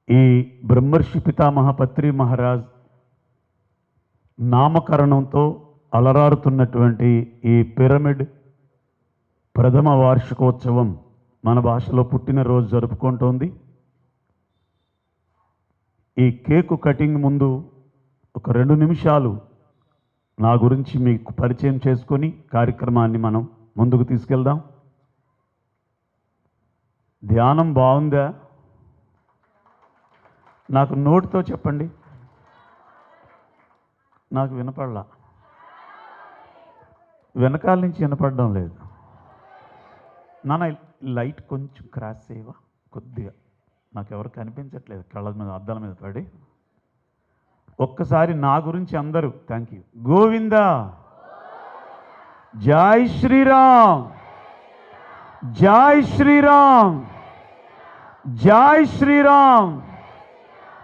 ఈ బ్రహ్మర్షి పితామహ పత్రి మహారాజ్ నామకరణంతో అలరారుతున్నటువంటి ఈ పిరమిడ్ ప్రథమ వార్షికోత్సవం మన భాషలో పుట్టినరోజు జరుపుకుంటోంది. ఈ కేకు కటింగ్ ముందు ఒక 2 నిమిషాలు నా గురించి మీకు పరిచయం చేసుకొని కార్యక్రమాన్ని మనం ముందుకు తీసుకెళ్దాం. ధ్యానం బాగుందా? నాకు నోటితో చెప్పండి. నాకు వినపడలా, వెనకాల నుంచి వినపడడం లేదు. నాన్న లైట్ కొంచెం క్రాస్ చేయవా కొద్దిగా, నాకు ఎవరు కనిపించట్లేదు, కళ్ళ మీద అద్దాల మీద పడి. ఒక్కసారి నా గురించి అందరూ థ్యాంక్ యూ. గోవిందా, జై శ్రీరామ్, జై శ్రీరామ్, జై శ్రీరామ్.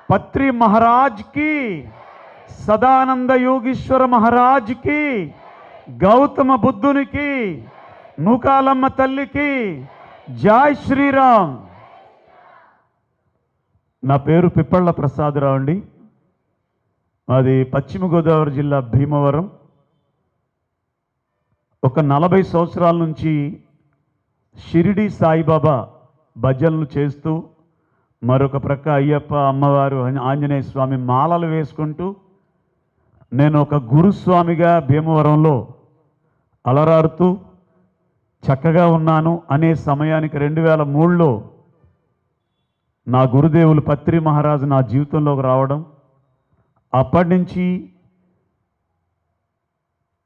పత్రి మహారాజ్ కి, సదానంద యోగీశ్వర మహారాజ్ కి, గౌతమ బుద్ధునికి, నూకాలమ్మ తల్లికి జై శ్రీరామ్. నా పేరు పిప్పళ్ళ ప్రసాదరావు అండి. అది పశ్చిమ గోదావరి జిల్లా భీమవరం. ఒక 40 సంవత్సరాల నుంచి షిరిడి సాయిబాబా భజనలు చేస్తూ, మరొక ప్రక్క అయ్యప్ప, అమ్మవారు, ఆంజనేయ స్వామి మాలలు వేసుకుంటూ నేను ఒక గురుస్వామిగా భీమవరంలో అలరారుతూ చక్కగా ఉన్నాను. అనే సమయానికి 2003లో నా గురుదేవులు పత్రి మహారాజు నా జీవితంలోకి రావడం, అప్పటి నుంచి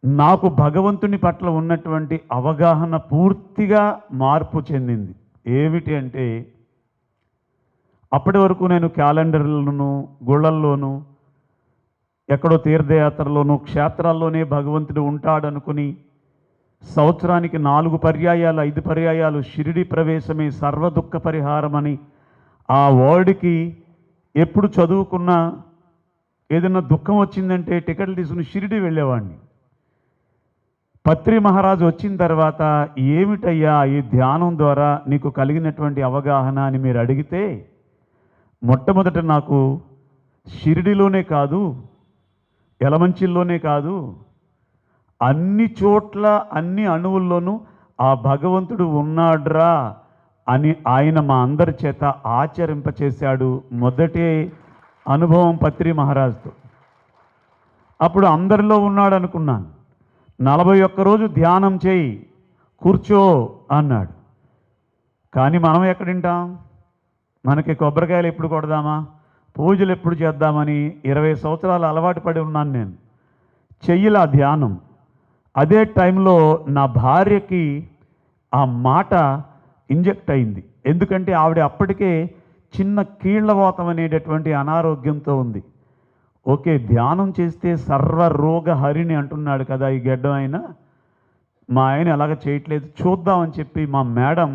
నాకు భగవంతుని పట్ల ఉన్నటువంటి అవగాహన పూర్తిగా మార్పు చెందింది. ఏమిటి అంటే, అప్పటి వరకు నేను క్యాలెండర్లను, గుళ్ళల్లోనూ, ఎక్కడో తీర్థయాత్రలోనూ, క్షేత్రాల్లోనే భగవంతుడు ఉంటాడనుకుని సంవత్సరానికి 4 పర్యాయాలు 5 పర్యాయాలు షిరిడి ప్రవేశమే సర్వదుఃఖ పరిహారమని ఆ వర్డ్కి ఎప్పుడు చదువుకున్నా ఏదైనా దుఃఖం వచ్చిందంటే టికెట్లు తీసుకుని షిరిడి వెళ్ళేవాడిని. పత్రి మహారాజు వచ్చిన తర్వాత ఏమిటయ్యా ఈ ధ్యానం ద్వారా నీకు కలిగినటువంటి అవగాహన అని మీరు అడిగితే, మొట్టమొదట నాకు షిరిడిలోనే కాదు, ఎలమంచిల్లోనే కాదు, అన్ని చోట్ల అన్ని అణువుల్లోనూ ఆ భగవంతుడు ఉన్నాడ్రా అని ఆయన మా అందరి చేత ఆచరింపచేశాడు. మొదటి అనుభవం పత్రి మహారాజుతో. అప్పుడు అందరిలో ఉన్నాడు అనుకున్నాను. 41 రోజు ధ్యానం చేయి, కూర్చో అన్నాడు. కానీ మనం ఎక్కడింటాం? మనకి కొబ్బరికాయలు ఎప్పుడు కొడదామా, పూజలు ఎప్పుడు చేద్దామని 20 సంవత్సరాలు అలవాటు పడి ఉన్నాను నేను. చెయ్యిలా ధ్యానం. అదే టైంలో నా భార్యకి ఆ మాట ఇంజెక్ట్ అయింది. ఎందుకంటే ఆవిడ అప్పటికే చిన్న కీళ్లవాతం అనేటటువంటి అనారోగ్యంతో ఉంది. ఓకే, ధ్యానం చేస్తే సర్వరోగ హరిని అంటున్నాడు కదా ఈ గెడ్డం ఆయన. మా ఆయన అలాగ చేయట్లేదు, చూద్దామని చెప్పి మా మేడం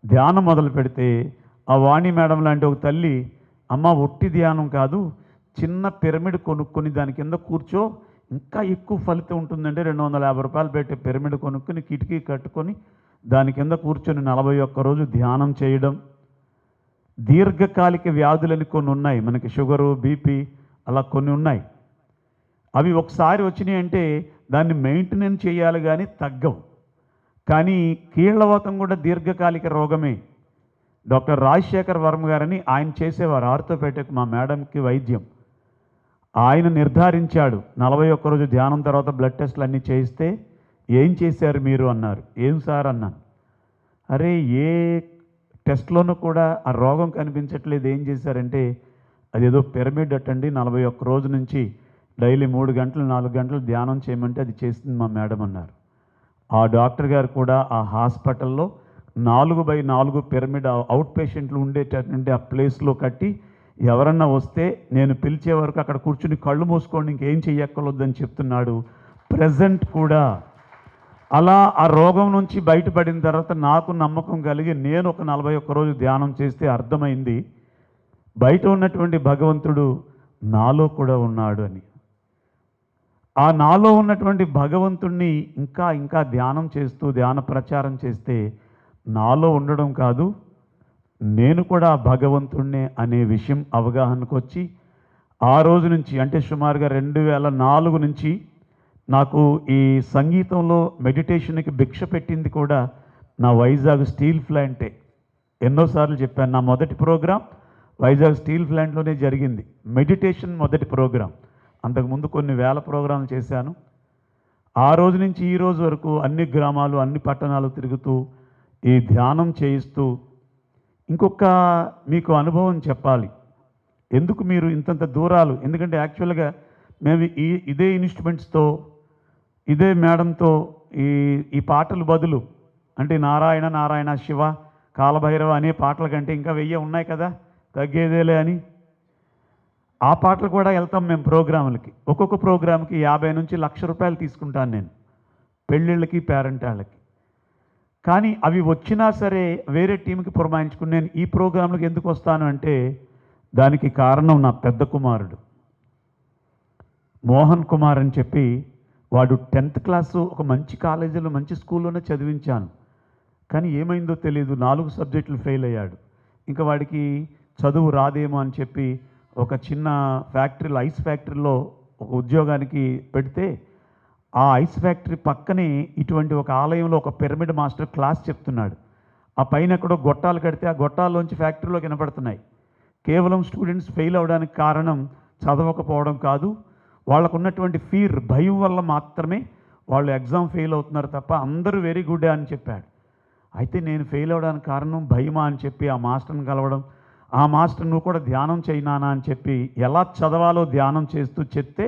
ధ్యానం మొదలు పెడితే, ఆ వాణి మేడం లాంటి ఒక తల్లి, అమ్మ ఒట్టి ధ్యానం కాదు, చిన్న పిరమిడ్ కొనుక్కొని దాని కింద కూర్చో, ఇంకా ఎక్కువ ఫలితం ఉంటుందంటే 250 రూపాయలు పెట్టి పిరమిడ్ కొనుక్కొని కిటికీ కట్టుకొని దాని కింద కూర్చొని 41 రోజు ధ్యానం చేయడం. దీర్ఘకాలిక వ్యాధులని కొన్ని ఉన్నాయి మనకి, షుగరు, బీపీ అలా కొన్ని ఉన్నాయి. అవి ఒకసారి వచ్చినాయి అంటే దాన్ని మెయింటెనెన్స్ చేయాలి కానీ తగ్గవు. కానీ కీళ్లవాతం కూడా దీర్ఘకాలిక రోగమే. డాక్టర్ రాజశేఖర్ వర్మ గారని ఆయన చేసేవారు, ఆర్థోపెడిక్, మా మేడంకి వైద్యం. ఆయన నిర్ధారించాడు. 41 రోజు ధ్యానం తర్వాత బ్లడ్ టెస్ట్లు అన్నీ చేయిస్తే, ఏం చేశారు మీరు అన్నారు. ఏం సార్ అన్నాను. అరే ఏ టెస్ట్లోనూ కూడా ఆ రోగం కనిపించట్లేదు, ఏం చేశారంటే, అదేదో పిరమిడ్ అట్టండి, 41 రోజు నుంచి డైలీ 3 గంటలు 4 గంటలు ధ్యానం చేయమంటే అది చేస్తుంది మా మేడం అన్నారు. ఆ డాక్టర్ గారు కూడా ఆ హాస్పిటల్లో 4x4 పిరమిడ్ అవుట్ పేషెంట్లు ఉండేటటువంటి ఆ ప్లేస్లో కట్టి, ఎవరన్నా వస్తే నేను పిలిచే వరకు అక్కడ కూర్చుని కళ్ళు మూసుకోండి, ఇంకేం చెయ్యక్కర్లేదని చెప్తున్నాడు. ప్రజెంట్ కూడా అలా ఆ రోగం నుంచి బయటపడిన తర్వాత నాకు నమ్మకం కలిగి నేను ఒక 41 రోజు ధ్యానం చేస్తే అర్థమైంది, బయట ఉన్నటువంటి భగవంతుడు నాలో కూడా ఉన్నాడు అని. ఆ నాలో ఉన్నటువంటి భగవంతుణ్ణి ఇంకా ఇంకా ధ్యానం చేస్తూ ధ్యాన ప్రచారం చేస్తే నాలో ఉండడం కాదు, నేను కూడా భగవంతుణ్ణే అనే విషయం అవగాహనకు వచ్చి ఆ రోజు నుంచి అంటే సుమారుగా 2004 నుంచి నాకు ఈ సంగీతంలో మెడిటేషన్కి భిక్ష పెట్టింది కూడా నా వైజాగ్ స్టీల్ ప్లాంటే. ఎన్నోసార్లు చెప్పాను, నా మొదటి ప్రోగ్రాం వైజాగ్ స్టీల్ ప్లాంట్లోనే జరిగింది. మెడిటేషన్ మొదటి ప్రోగ్రాం. అంతకుముందు కొన్ని వేల ప్రోగ్రాంలు చేశాను. ఆ రోజు నుంచి ఈ రోజు వరకు అన్ని గ్రామాలు అన్ని పట్టణాలు తిరుగుతూ ఈ ధ్యానం చేయిస్తూ ఇంకొక మీకు అనుభవం చెప్పాలి. ఎందుకు మీరు ఇంతంత దూరాలు, ఎందుకంటే యాక్చువల్గా మేము ఇదే ఇన్స్ట్రుమెంట్స్తో ఇదే మేడంతో ఈ పాటలు బదులు అంటే నారాయణ నారాయణ శివ కాలభైరవ అనే పాటల కంటే ఇంకా 1000 ఉన్నాయి కదా, తగ్గేదేలే అని ఆ పాటలు కూడా వెళ్తాం మేము ప్రోగ్రాములకి. ఒక్కొక్క ప్రోగ్రామ్కి 50 నుంచి ₹1,00,000 తీసుకుంటాను నేను, పెళ్ళిళ్ళకి పేరెంటాళ్ళకి. కానీ అవి వచ్చినా సరే వేరే టీంకి పురమాయించుకుని నేను ఈ ప్రోగ్రాంలకు ఎందుకు వస్తాను అంటే దానికి కారణం నా పెద్ద కుమారుడు మోహన్ కుమార్ అని చెప్పి, వాడు 10th క్లాసు ఒక మంచి కాలేజీలో మంచి స్కూల్లోనే చదివించాను. కానీ ఏమైందో తెలియదు, 4 సబ్జెక్టులు ఫెయిల్ అయ్యాడు. ఇంకా వాడికి చదువు రాదేమో అని చెప్పి ఒక చిన్న ఫ్యాక్టరీలో ఐస్ ఫ్యాక్టరీలో ఒక ఉద్యోగానికి పెడితే ఆ ఐస్ ఫ్యాక్టరీ పక్కనే ఇటువంటి ఒక ఆలయంలో ఒక పిరమిడ్ మాస్టర్ క్లాస్ చెప్తున్నాడు. ఆ పైన ఎక్కడో గొట్టాలు కడితే ఆ గొట్టాల్లోంచి ఫ్యాక్టరీలో కనపడుతున్నాయి. కేవలం స్టూడెంట్స్ ఫెయిల్ అవ్వడానికి కారణం చదవకపోవడం కాదు, వాళ్ళకు ఉన్నటువంటి ఫీర్ భయం వల్ల మాత్రమే వాళ్ళు ఎగ్జామ్ ఫెయిల్ అవుతున్నారు తప్ప అందరూ వెరీ గుడ్ అని చెప్పాడు. అయితే నేను ఫెయిల్ అవ్వడానికి కారణం భయమా అని చెప్పి ఆ మాస్టర్ని కలవడం, ఆ మాస్టర్ నువ్వు కూడా ధ్యానం చేయనానా అని చెప్పి ఎలా చదవాలో ధ్యానం చేస్తూ చెప్తే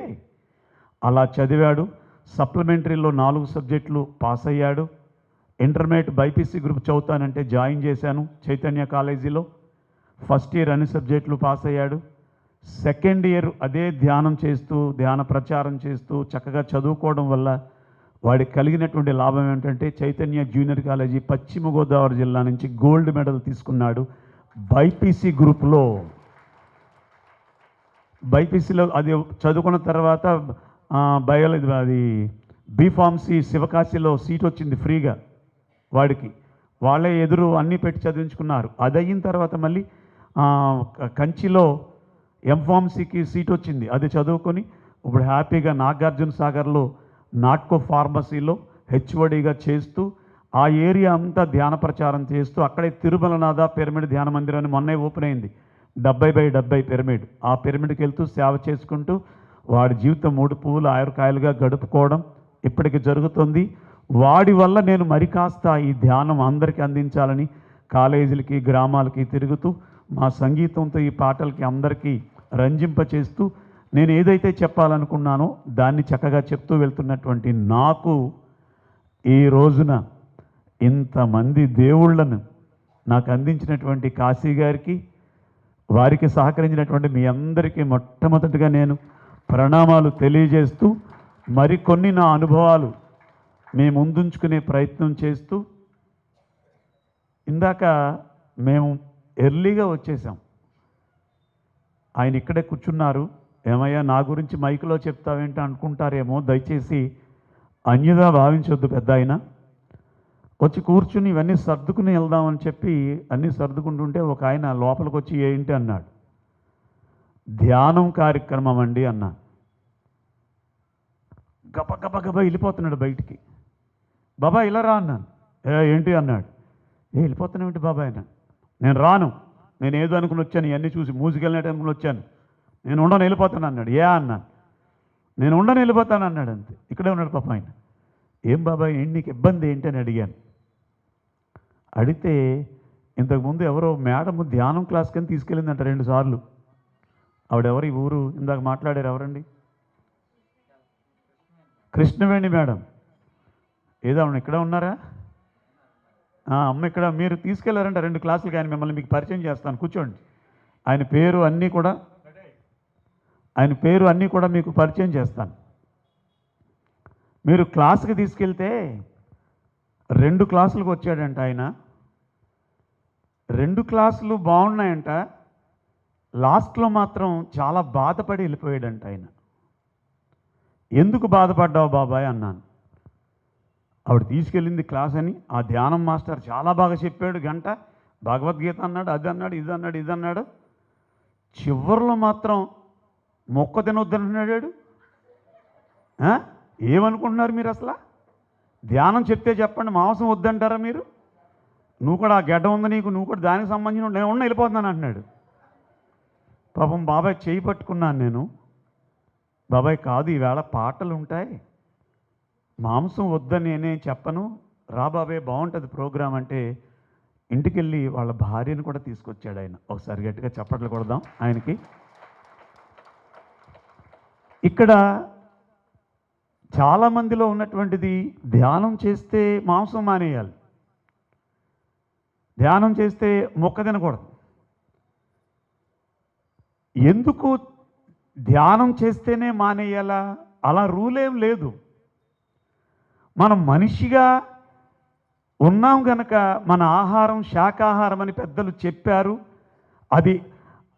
అలా చదివాడు. సప్లిమెంటరీలో 4 సబ్జెక్టులు పాస్ అయ్యాడు. ఇంటర్మీడియట్ బైపీసీ గ్రూప్ చదువుతానంటే జాయిన్ చేశాను చైతన్య కాలేజీలో. ఫస్ట్ ఇయర్ అన్ని సబ్జెక్టులు పాస్ అయ్యాడు. సెకండ్ ఇయర్ అదే ధ్యానం చేస్తూ ధ్యాన ప్రచారం చేస్తూ చక్కగా చదువుకోవడం వల్ల వాడికి కలిగినటువంటి లాభం ఏంటంటే చైతన్య జూనియర్ కాలేజీ పశ్చిమ గోదావరి జిల్లా నుంచి గోల్డ్ మెడల్ తీసుకున్నాడు బైపీసీ గ్రూప్లో. బైపీసీలో అది చదువుకున్న తర్వాత బయాలజీ అది బీఫార్మసీ శివకాశీలో సీట్ వచ్చింది ఫ్రీగా వాడికి. వాళ్ళే ఎదురు అన్నీ పెట్టి చదివించుకున్నారు. అది అయిన తర్వాత మళ్ళీ కంచిలో ఎంఫార్మసీకి సీట్ వచ్చింది, అది చదువుకొని ఇప్పుడు హ్యాపీగా నాగార్జున సాగర్లో నాట్కో ఫార్మసీలో హెచ్ఓడిగా చేస్తూ ఆ ఏరియా అంతా ధ్యాన ప్రచారం చేస్తూ అక్కడే తిరుమలనాథ పిరమిడ్ ధ్యాన మందిరం అని మొన్నే ఓపెన్ అయింది, 70/70 పిరమిడ్. ఆ పిరమిడ్కి వెళ్తూ సేవ చేసుకుంటూ వాడి జీవితం 3 పువ్వులు 6 కాయలుగా గడుపుకోవడం ఇప్పటికి జరుగుతుంది. వాడి వల్ల నేను మరి కాస్త ఈ ధ్యానం అందరికీ అందించాలని కాలేజీలకి గ్రామాలకి తిరుగుతూ మా సంగీతంతో ఈ పాటలకి అందరికీ రంజింపచేస్తూ నేను ఏదైతే చెప్పాలనుకున్నానో దాన్ని చక్కగా చెప్తూ వెళ్తున్నటువంటి నాకు ఈ రోజున ఇంతమంది దేవుళ్ళను నాకు అందించినటువంటి కాశీ గారికి, వారికి సహకరించినటువంటి మీ అందరికీ మొట్టమొదటిగా నేను ప్రణామాలు తెలియజేస్తూ మరికొన్ని నా అనుభవాలు మీ ముందుంచుకునే ప్రయత్నం చేస్తూ, ఇందాక మేము ఎర్లీగా వచ్చేసాం, ఆయన ఇక్కడే కూర్చున్నారు. ఏమయ్యా నా గురించి మైకులో చెప్తావేంటి అనుకుంటారేమో, దయచేసి అన్యదా భావించొద్దు. పెద్ద ఆయన వచ్చి కూర్చుని ఇవన్నీ సర్దుకుని వెళ్దామని చెప్పి అన్నీ సర్దుకుంటుంటే ఒక ఆయన లోపలికి వచ్చి ఏంటి అన్నాడు. ధ్యానం కార్యక్రమం అండి అన్నా. గబ వెళ్ళిపోతున్నాడు బయటికి. బాబా ఇలా రా అన్నాను. ఏంటి అన్నాడు. వెళ్ళిపోతున్నావు బాబాయ్ అన్నాడు. నేను రాను, నేను ఏదో అనుకుని వచ్చాను, ఇవన్నీ చూసి మూసికెళ్ళినట్టు అనుకుని వచ్చాను, నేను ఉండను వెళ్ళిపోతాను అన్నాడు. అన్నాను. నేను ఉండను వెళ్ళిపోతాను అన్నాడు. అంతే, ఇక్కడే ఉన్నాడు పాప ఆయన. ఏం బాబాయ్ ఏంటి నీకు ఇబ్బంది ఏంటి అని అడిగాను. అడిగితే ఇంతకుముందు ఎవరో మేడం ధ్యానం క్లాస్ కింద తీసుకెళ్ళిందంట 2 సార్లు. ఆవిడెవరు, ఈ ఊరు ఇందాక మాట్లాడారు ఎవరండి? కృష్ణవేణి మేడం. ఏదో ఆవిడ ఇక్కడ ఉన్నారా? అమ్మ ఇక్కడ మీరు తీసుకెళ్లారంట 2 క్లాసులకి. ఆయన మిమ్మల్ని మీకు పరిచయం చేస్తాను, కూర్చోండి. ఆయన పేరు అన్నీ కూడా మీకు పరిచయం చేస్తాను. మీరు క్లాస్కి తీసుకెళ్తే 2 క్లాసులకు వచ్చాడంట ఆయన. 2 క్లాసులు బాగున్నాయంట, లాస్ట్లో మాత్రం చాలా బాధపడి వెళ్ళిపోయాడంట ఆయన. ఎందుకు బాధపడ్డావు బాబాయ్ అన్నాను. ఆవిడ తీసుకెళ్ళింది క్లాస్ అని, ఆ ధ్యానం మాస్టర్ చాలా బాగా చెప్పాడు, గంట భగవద్గీత అన్నాడు, అది అన్నాడు, ఇది అన్నాడు, ఇది అన్నాడు. చివరిలో మాత్రం మొక్క తినొద్దంటున్నాడు. ఏమనుకుంటున్నారు మీరు అసలు? ధ్యానం చెప్తే చెప్పండి, మాంసం వద్దంటారా మీరు? నువ్వు కూడా ఆ గడ్డ ఉంది నీకు, నువ్వు కూడా దానికి సంబంధించిన నేను ఉన్న వెళ్ళిపోతున్నాను అంటున్నాడు. పాపం బాబాయ్ చేయి పట్టుకున్నాను నేను. బాబాయ్ కాదు, ఈవేళ పాటలు ఉంటాయి, మాంసం వద్దని నేనే చెప్పను, రా బాబాయ్ బాగుంటుంది ప్రోగ్రాం అంటే ఇంటికి వెళ్ళి వాళ్ళ భార్యను కూడా తీసుకొచ్చాడు ఆయన. ఒకసారి గట్టిగా చప్పట్లు కొడదాం ఆయనకి. ఇక్కడ చాలామందిలో ఉన్నటువంటిది ధ్యానం చేస్తే మాంసం మానేయాలి, ధ్యానం చేస్తే మొక్క తినకూడదు. ఎందుకు ధ్యానం చేస్తేనే మానేయాలా? అలా రూలేం లేదు. మనం మనిషిగా ఉన్నాం కనుక మన ఆహారం శాకాహారం అని పెద్దలు చెప్పారు. అది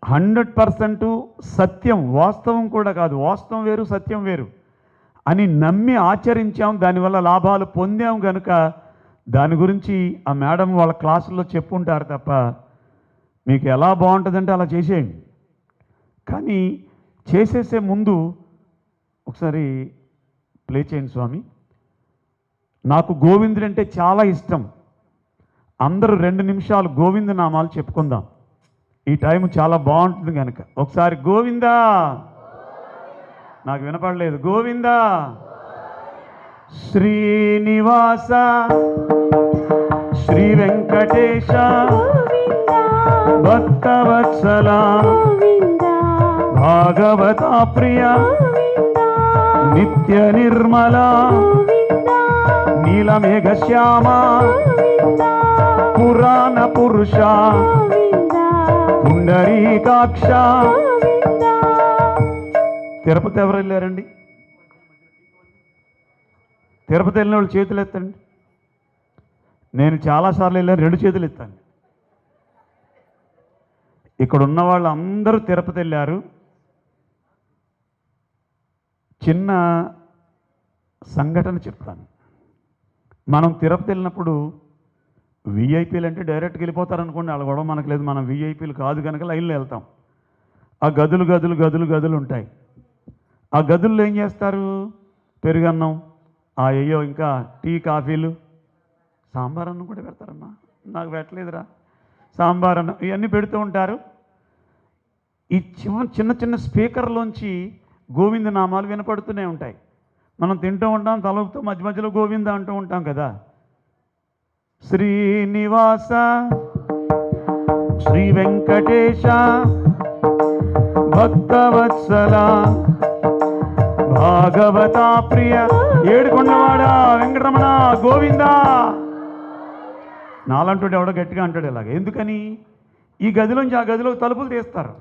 100% సత్యం, వాస్తవం కూడా కాదు. వాస్తవం వేరు, సత్యం వేరు అని నమ్మి ఆచరించాం, దానివల్ల లాభాలు పొందాం కనుక దాని గురించి ఆ మేడం వాళ్ళ క్లాసుల్లో చెప్పుంటారు తప్ప మీకు ఎలా బాగుంటుందంటే అలా చేసేయండి. కానీ చేసేసే ముందు ఒకసారి ప్లే చేయండి స్వామి. నాకు గోవిందుడు అంటే చాలా ఇష్టం. అందరూ 2 నిమిషాలు గోవింద నామాలు చెప్పుకుందాం, ఈ టైం చాలా బాగుంటుంది కనుక. ఒకసారి గోవిందా, నాకు వినపడలేదు, గోవిందా. శ్రీనివాస శ్రీ వెంకటేశ భక్తవత్సల భాగవత ప్రియ నిత్య నిర్మల నీలమేఘ శ్యామ పురాణ పురుష పుండరీకాక్ష. తిరుపతి ఎవరు వెళ్ళారండి? తిరుపతి వెళ్ళిన వాళ్ళు చేతులు ఎత్తండి. నేను చాలాసార్లు వెళ్ళాను, 2 చేతులు ఎత్తాను. ఇక్కడ ఉన్న వాళ్ళు అందరూ తిరుపతి వెళ్ళారు. చిన్న సంఘటన చెప్తాను. మనం తిరుపతి వెళ్ళినప్పుడు విఐపీలు అంటే డైరెక్ట్గా వెళ్ళిపోతారు అనుకోండి, వాళ్ళ గొడవ మనకు లేదు. మనం విఐపీలు కాదు కనుక లైన్లో వెళ్తాం. ఆ గదులు గదులు గదులు గదులు ఉంటాయి. ఆ గదుల్లో ఏం చేస్తారు? పెరుగన్నం, అయ్యో ఇంకా టీ కాఫీలు, సాంబార్ అన్నం కూడా పెడతారమ్మా, నాకు పెట్టలేదురా, సాంబార్ అన్నం ఇవన్నీ పెడుతూ ఉంటారు. ఈ చిన్న చిన్న స్పీకర్లోంచి గోవింద నామాలు వినపడుతూనే ఉంటాయి. మనం తింటూ ఉంటాం, తలపుతో మధ్య మధ్యలో గోవింద అంటూ ఉంటాం కదా. శ్రీనివాస శ్రీ వెంకటేశ భక్తవత్సల భాగవత ప్రియ ఏడుకొండవాడ వెంకటరమణ గోవింద. నాలంటూ ఎవడో గట్టిగా అంటాడు ఇలాగ. ఎందుకని? ఈ గదిలోంచి ఆ గదిలో తలుపులు తీస్తారు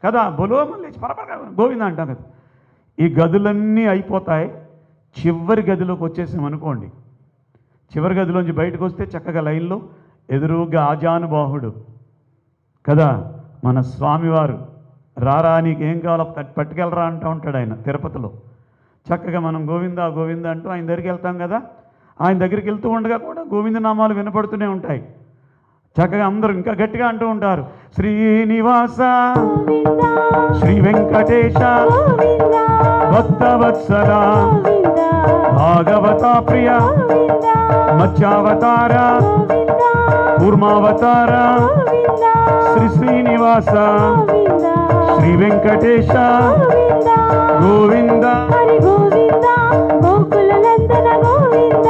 కదా, బొలో మళ్ళీ పరపర గోవింద అంటాం కదా. ఈ గదులన్నీ అయిపోతాయి. చివరి గదిలోకి వచ్చేసామనుకోండి, చివరి గదిలోంచి బయటకు వస్తే చక్కగా లైన్లో ఎదురుగా ఆజానుబాహుడు కదా మన స్వామివారు, రారా నీకు ఏం కావాలో పట్టుకెళ్ళరా అంటూ ఉంటాడు ఆయన తిరుపతిలో. చక్కగా మనం గోవింద గోవింద అంటూ ఆయన దగ్గరికి వెళ్తాం కదా. ఆయన దగ్గరికి వెళ్తూ ఉండగా కూడా గోవింద నామాలు వినపడుతూనే ఉంటాయి. చక్కగా అందరూ ఇంకా గట్టిగా అంటూ ఉంటారు, శ్రీనివాస శ్రీ వెంకటేశ భక్తవత్సల భాగవత ప్రియ మత్స్యావతార కూర్మావతార శ్రీ శ్రీనివాస శ్రీ వెంకటేశ గోవింద. హరి గోవింద గోకుల నందన గోవింద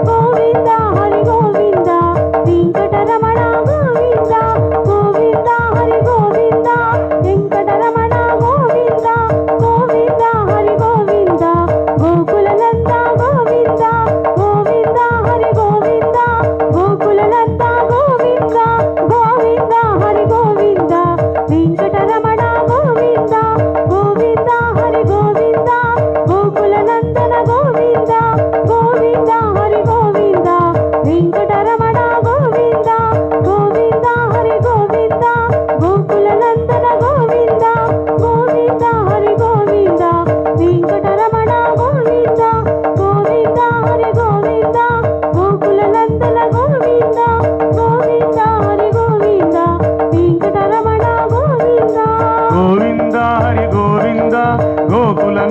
గోవింద హరి గోవింద వెంకటరమణ గోవింద గోవింద హరి గోవింద వెంకటరమణ గోవింద గోవింద హరి గోవింద గోకుల నంద గోవింద గోవింద హరి గోవింద గోకుల నంద గోవింద గోవింద హరి గోవింద వెంకటరమణ గోవింద గోవింద హరి గోవింద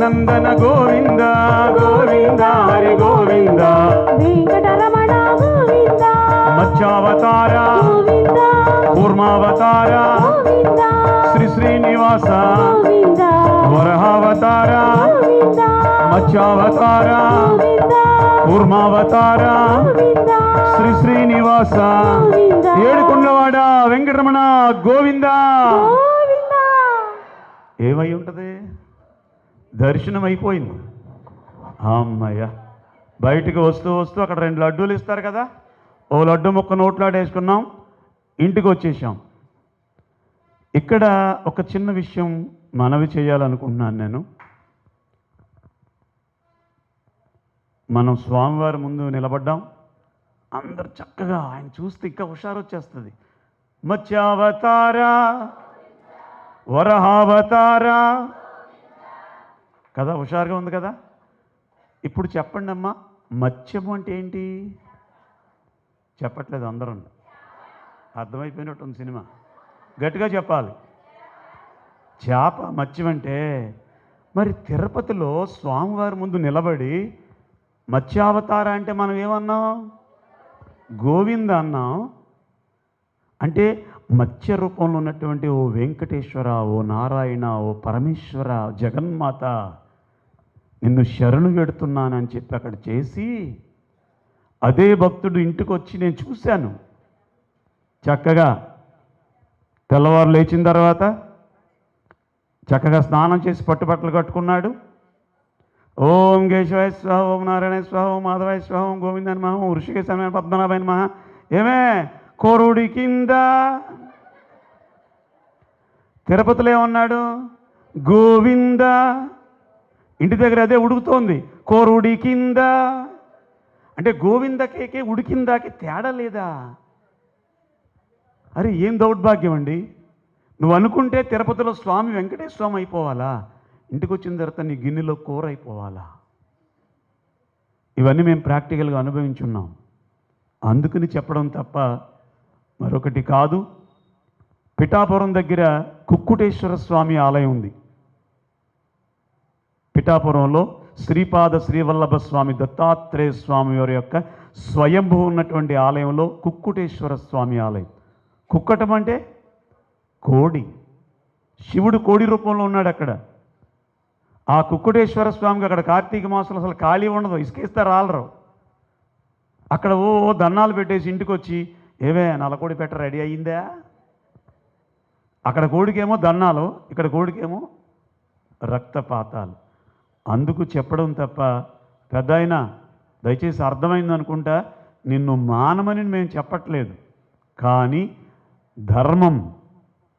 నందన గోవింద గోవింద హరి గోవింద వెంకటరమణ గోవింద మత్స్యావతార గోవింద కూర్మావతార గోవింద శ్రీ శ్రీనివాస గోవింద వరహావతార గోవింద మత్స్యావతార గోవింద కూర్మావతార గోవింద శ్రీ శ్రీనివాస గోవింద ఏడుకొండవాడ వెంకటరమణ గోవింద. గోవింద ఏమై ఉంటుంది? దర్శనం అయిపోయింది. అమ్మయ్య, బయటికి వస్తూ వస్తూ అక్కడ 2 లడ్డూలు ఇస్తారు కదా, ఓ లడ్డు ముక్క నోట్లాడేసుకున్నాం, ఇంటికి వచ్చేసాం. ఇక్కడ ఒక చిన్న విషయం మనవి చేయాలనుకుంటున్నాను నేను. మనం స్వామివారి ముందు నిలబడ్డాం, అందరు చక్కగా ఆయన చూస్తే ఇంకా హుషారు వచ్చేస్తుంది. మత్స్యావతార వరహావతార కదా, హుషారుగా ఉంది కదా. ఇప్పుడు చెప్పండి అమ్మా, మత్స్యము అంటే ఏంటి? చెప్పట్లేదు అందరూ, అర్థమైపోయినట్టుంది సినిమా, గట్టిగా చెప్పాలి. చేప మత్స్యం అంటే, మరి తిరుపతిలో స్వామివారి ముందు నిలబడి మత్స్యావతార అంటే మనం ఏమన్నాం? గోవింద అన్నాం. అంటే మత్స్య రూపంలో ఉన్నటువంటి ఓ వెంకటేశ్వర, ఓ నారాయణ, ఓ పరమేశ్వర, జగన్మాత, నిన్ను శరణు పెడుతున్నానని చెప్పి అక్కడ చేసి, అదే భక్తుడు ఇంటికి వచ్చి నేను చూశాను, చక్కగా తెల్లవారు లేచిన తర్వాత చక్కగా స్నానం చేసి పట్టుబట్టలు కట్టుకున్నాడు. ఓం కేశవాయ స్వాహ, ఓం నారాయణ స్వాహ, ఓం మాధవాయ స్వాహ, ఓం గోవిందని మహా, ఓం ఋషికేశ పద్మనాభాయ మహా. ఏమే కోరుడి కింద తిరుపతిలో ఏమన్నాడు? గోవింద. ఇంటి దగ్గర అదే ఉడుకుతోంది, కోరుడి కింద. అంటే గోవిందకేకే ఉడికిందాకి తేడా లేదా? అరే ఏం దౌర్భాగ్యం అండి. నువ్వు అనుకుంటే తిరుపతిలో స్వామి వెంకటేశ్వర స్వామి అయిపోవాలా, ఇంటికి వచ్చిన తర్వాత నీ గిన్నెలో కూర అయిపోవాలా? ఇవన్నీ మేము ప్రాక్టికల్గా అనుభవించున్నాం. అందుకని చెప్పడం తప్ప మరొకటి కాదు. పిఠాపురం దగ్గర కుక్కుటేశ్వర స్వామి ఆలయం ఉంది. పిఠాపురంలో శ్రీపాద శ్రీవల్లభ స్వామి దత్తాత్రేయ స్వామి వారి యొక్క స్వయంభూ ఉన్నటువంటి ఆలయంలో కుక్కుటేశ్వర స్వామి ఆలయం. కుక్కటం అంటే కోడి, శివుడు కోడి రూపంలో ఉన్నాడు అక్కడ. ఆ కుక్కుటేశ్వర స్వామికి అక్కడ కార్తీక మాసంలో అసలు ఖాళీ ఉండదు, ఇసుకేస్తే రాలరు. అక్కడ ఓ దన్నాలు పెట్టేసి ఇంటికి వచ్చి, ఏమే నల్లకోడి పెట్ట రెడీ అయ్యిందా? అక్కడ కోడికేమో దన్నాలు, ఇక్కడ కోడికేమో రక్తపాతాలు. అందుకు చెప్పడం తప్ప, పెద్ద అయినా దయచేసి అర్థమైంది అనుకుంటా, నిన్ను మానమని మేము చెప్పట్లేదు. కానీ ధర్మం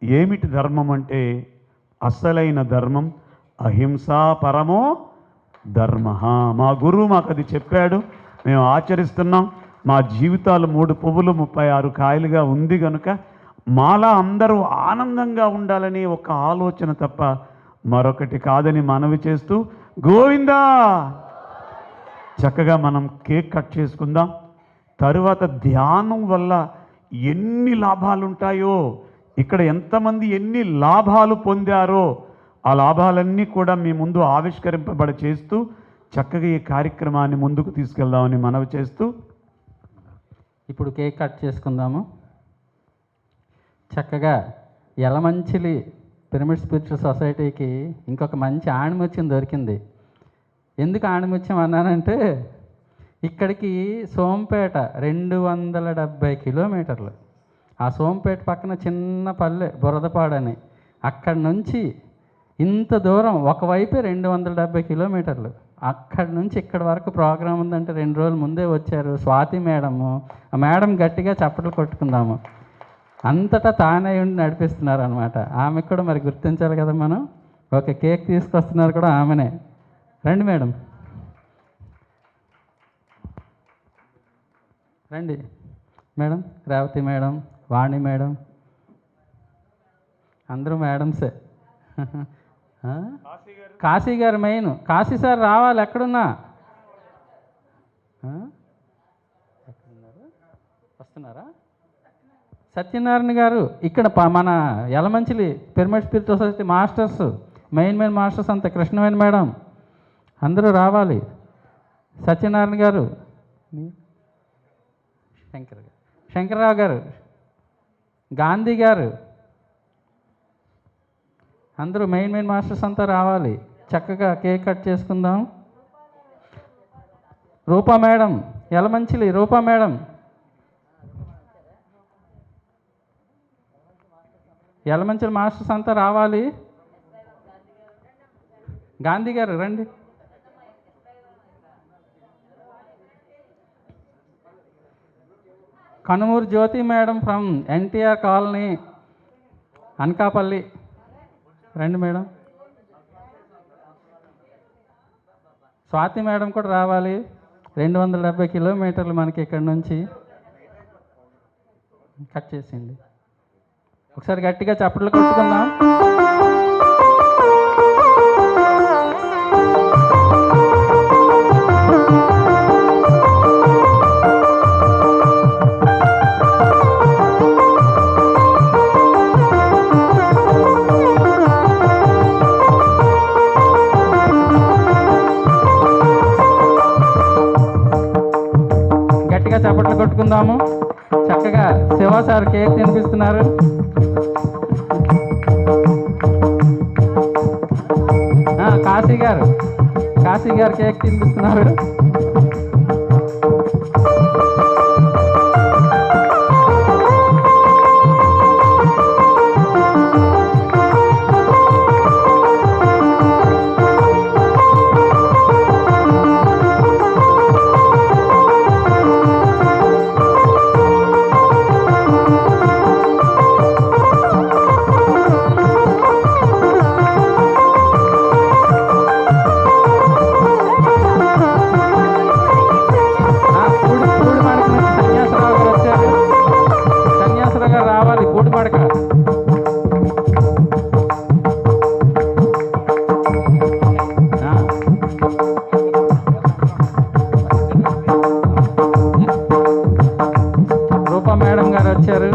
ఏమిటి? ధర్మం అంటే అసలైన ధర్మం అహింసా పరమో ధర్మ. మా గురువు మాకు అది చెప్పాడు, మేము ఆచరిస్తున్నాం. మా జీవితాలు 3 పువ్వులు 36 కాయలుగా ఉంది కనుక మాలా అందరూ ఆనందంగా ఉండాలని ఒక ఆలోచన తప్ప మరొకటి కాదని మనవి చేస్తూ, గోవిందా. చక్కగా మనం కేక్ కట్ చేసుకుందాం. తరువాత ధ్యానం వల్ల ఎన్ని లాభాలు ఉంటాయో, ఇక్కడ ఎంతమంది ఎన్ని లాభాలు పొందారో ఆ లాభాలన్నీ కూడా మీ ముందు ఆవిష్కరింపబడి చేస్తూ చక్కగా ఈ కార్యక్రమాన్ని ముందుకు తీసుకెళ్దామని మనవి చేస్తూ, ఇప్పుడు కేక్ కట్ చేసుకుందాము. చక్కగా యలమంచిలి పిరమిడ్ స్పిరిచువల్ సొసైటీకి ఇంకొక మంచి ఆణిముత్యం దొరికింది. ఎందుకు ఆణిముత్యం అన్నానంటే, ఇక్కడికి సోంపేట 270 కిలోమీటర్లు. ఆ సోంపేట పక్కన చిన్న పల్లె బురదపాడని, అక్కడి నుంచి ఇంత దూరం, ఒకవైపే 270 కిలోమీటర్లు. అక్కడి నుంచి ఇక్కడి వరకు ప్రోగ్రాం ఉందంటే 2 రోజుల ముందే వచ్చారు స్వాతి మేడము. ఆ మేడం గట్టిగా చప్పట్లు కొట్టుకుందాము. అంతటా తానే ఉండి నడిపిస్తున్నారు అనమాట. ఆమెకు కూడా మరి గుర్తించాలి కదా మనం. ఓకే, కేక్ తీసుకొస్తున్నారు కూడా ఆమెనే. రండి మేడం, రండి మేడం. రేవతి మేడం, వాణి మేడం, అందరూ మేడమ్సే. కాశీ గారు మెయిన్. కాశీ సార్ రావాలి, ఎక్కడున్నా వస్తున్నారా? సత్యనారాయణ గారు ఇక్కడ మన Yalamanchili pyramid spiritual society masters, main masters అంతా. కృష్ణవేణి మేడం, అందరూ రావాలి. సత్యనారాయణ గారు, శంకర్రావు గారు, గాంధీ గారు, అందరూ మెయిన్ మాస్టర్స్ అంతా రావాలి. చక్కగా కేక్ కట్ చేసుకుందాం. Roopa madam, Yalamanchili Roopa madam, Yalamanchili masters అంతా రావాలి. గాంధీ గారు రండి. Kanumuru Jyothi madam from NTR colony Anakapalli రండి మేడం. స్వాతి మేడం కూడా రావాలి. 270 కిలోమీటర్లు మనకి ఇక్కడ నుంచి. కట్ చేసింది. ఒకసారి గట్టిగా చప్పట్లు కొట్టుకుందాం. చప్పట్లు కొట్టుకుందాము. చక్కగా శివ సార్ కేక్ తినిపిస్తున్నారు. కాశీ గారు కేక్ తినిపిస్తున్నారు. రూపా మేడం గారు వచ్చారు.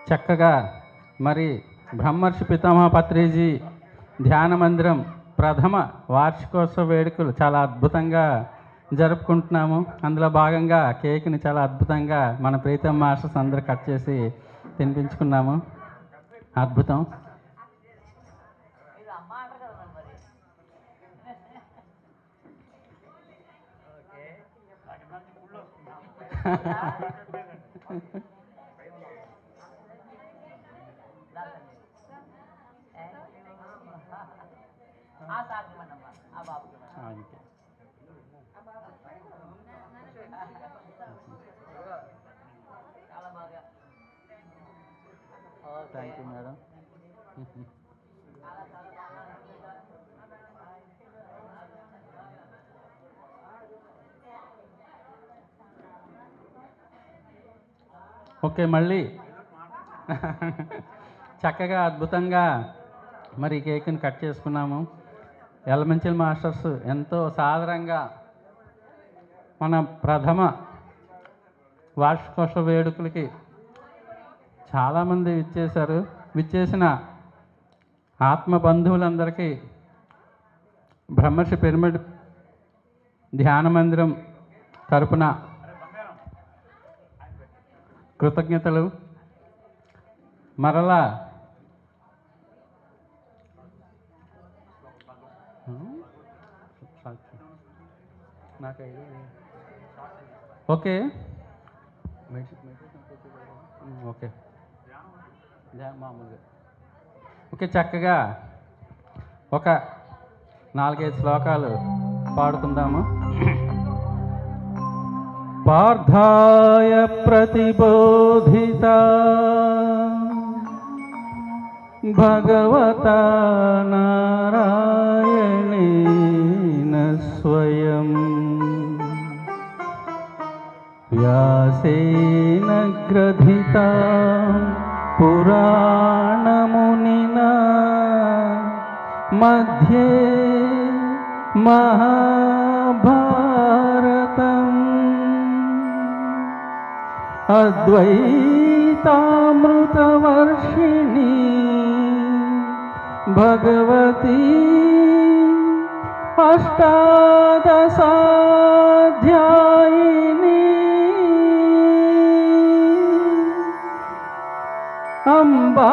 చక్కగా మరి బ్రహ్మర్షి పితామహ పత్రిజీ ధ్యాన మందిరం ప్రథమ వార్షికోత్సవ వేడుకలు చాలా అద్భుతంగా జరుపుకుంటున్నాము. అందులో భాగంగా కేక్ని చాలా అద్భుతంగా మన ప్రీతం మాస్టర్స్ అందరూ కట్ చేసి తినిపించుకున్నాము. అద్భుతం. Thank you madam. ఓకే, మళ్ళీ చక్కగా అద్భుతంగా మరి కేక్ని కట్ చేసుకున్నాము. యలమంచిలి మాస్టర్స్ ఎంతో సాదరంగా మన ప్రథమ వార్షికోత్సవ వేడుకలకి చాలామంది విచ్చేశారు. విచ్చేసిన ఆత్మ బంధువులందరికీ బ్రహ్మర్షి పిరమిడ్ ధ్యాన మందిరం తరపున కృతజ్ఞతలు. మరలా ఓకే ఓకే మామూలుగా ఓకే, చక్కగా ఒక 4-5 శ్లోకాలు పాడుకుందాము. పార్థాయ ప్రతిబోధిత భగవతా నారాయణేన స్వయం వ్యాసేన గ్రథితా పురాణమునినా మధ్యే మహాభారతం అద్వైతామృతవర్షిణి భగవతి అష్టాదశాధ్యాయిని అంబా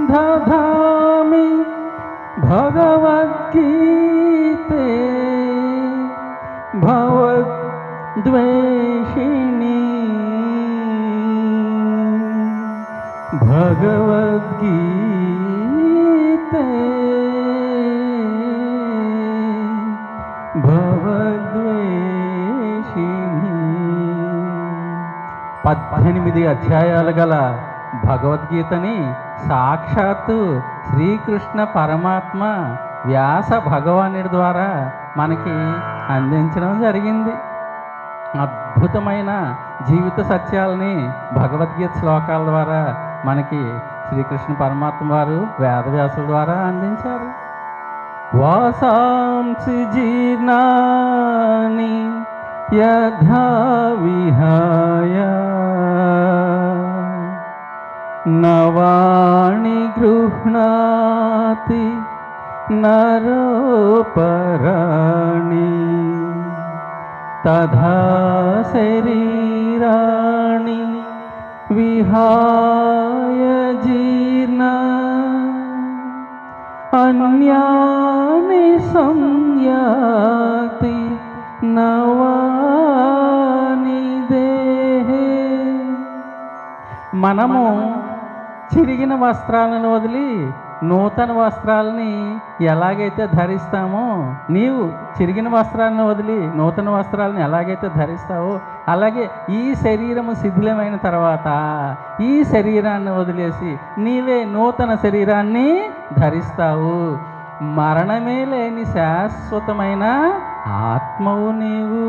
త్వామనుసంధామి భగవద్గీతే భవద్వేషిణి భగవద్గీతే భవద్వేషిణి. 18 అధ్యాయాలు గల భగవద్గీతని సాక్షాత్తు శ్రీకృష్ణ పరమాత్మ వ్యాస భగవానుడి ద్వారా మనకి అందించడం జరిగింది. అద్భుతమైన జీవిత సత్యాలని భగవద్గీత శ్లోకాల ద్వారా మనకి శ్రీకృష్ణ పరమాత్మ వారు వేదవ్యాసుల ద్వారా అందించారు. వాసాంసి జీర్ణాని యథా విహాయ నవాణి గృహ్ణాతి నరోపరాణి తథా శరీరాణి విహాయ జీర్ణ అన్యాని సంయాతి నవాని దేహే. మనము చిరిగిన వస్త్రాలను వదిలి నూతన వస్త్రాలని ఎలాగైతే ధరిస్తామో, నీవు చిరిగిన వస్త్రాలను వదిలి నూతన వస్త్రాలను ఎలాగైతే ధరిస్తావో, అలాగే ఈ శరీరము శిథిలమైన తర్వాత ఈ శరీరాన్ని వదిలేసి నీవే నూతన శరీరాన్ని ధరిస్తావు. మరణమే లేని శాశ్వతమైన ఆత్మవు నీవు.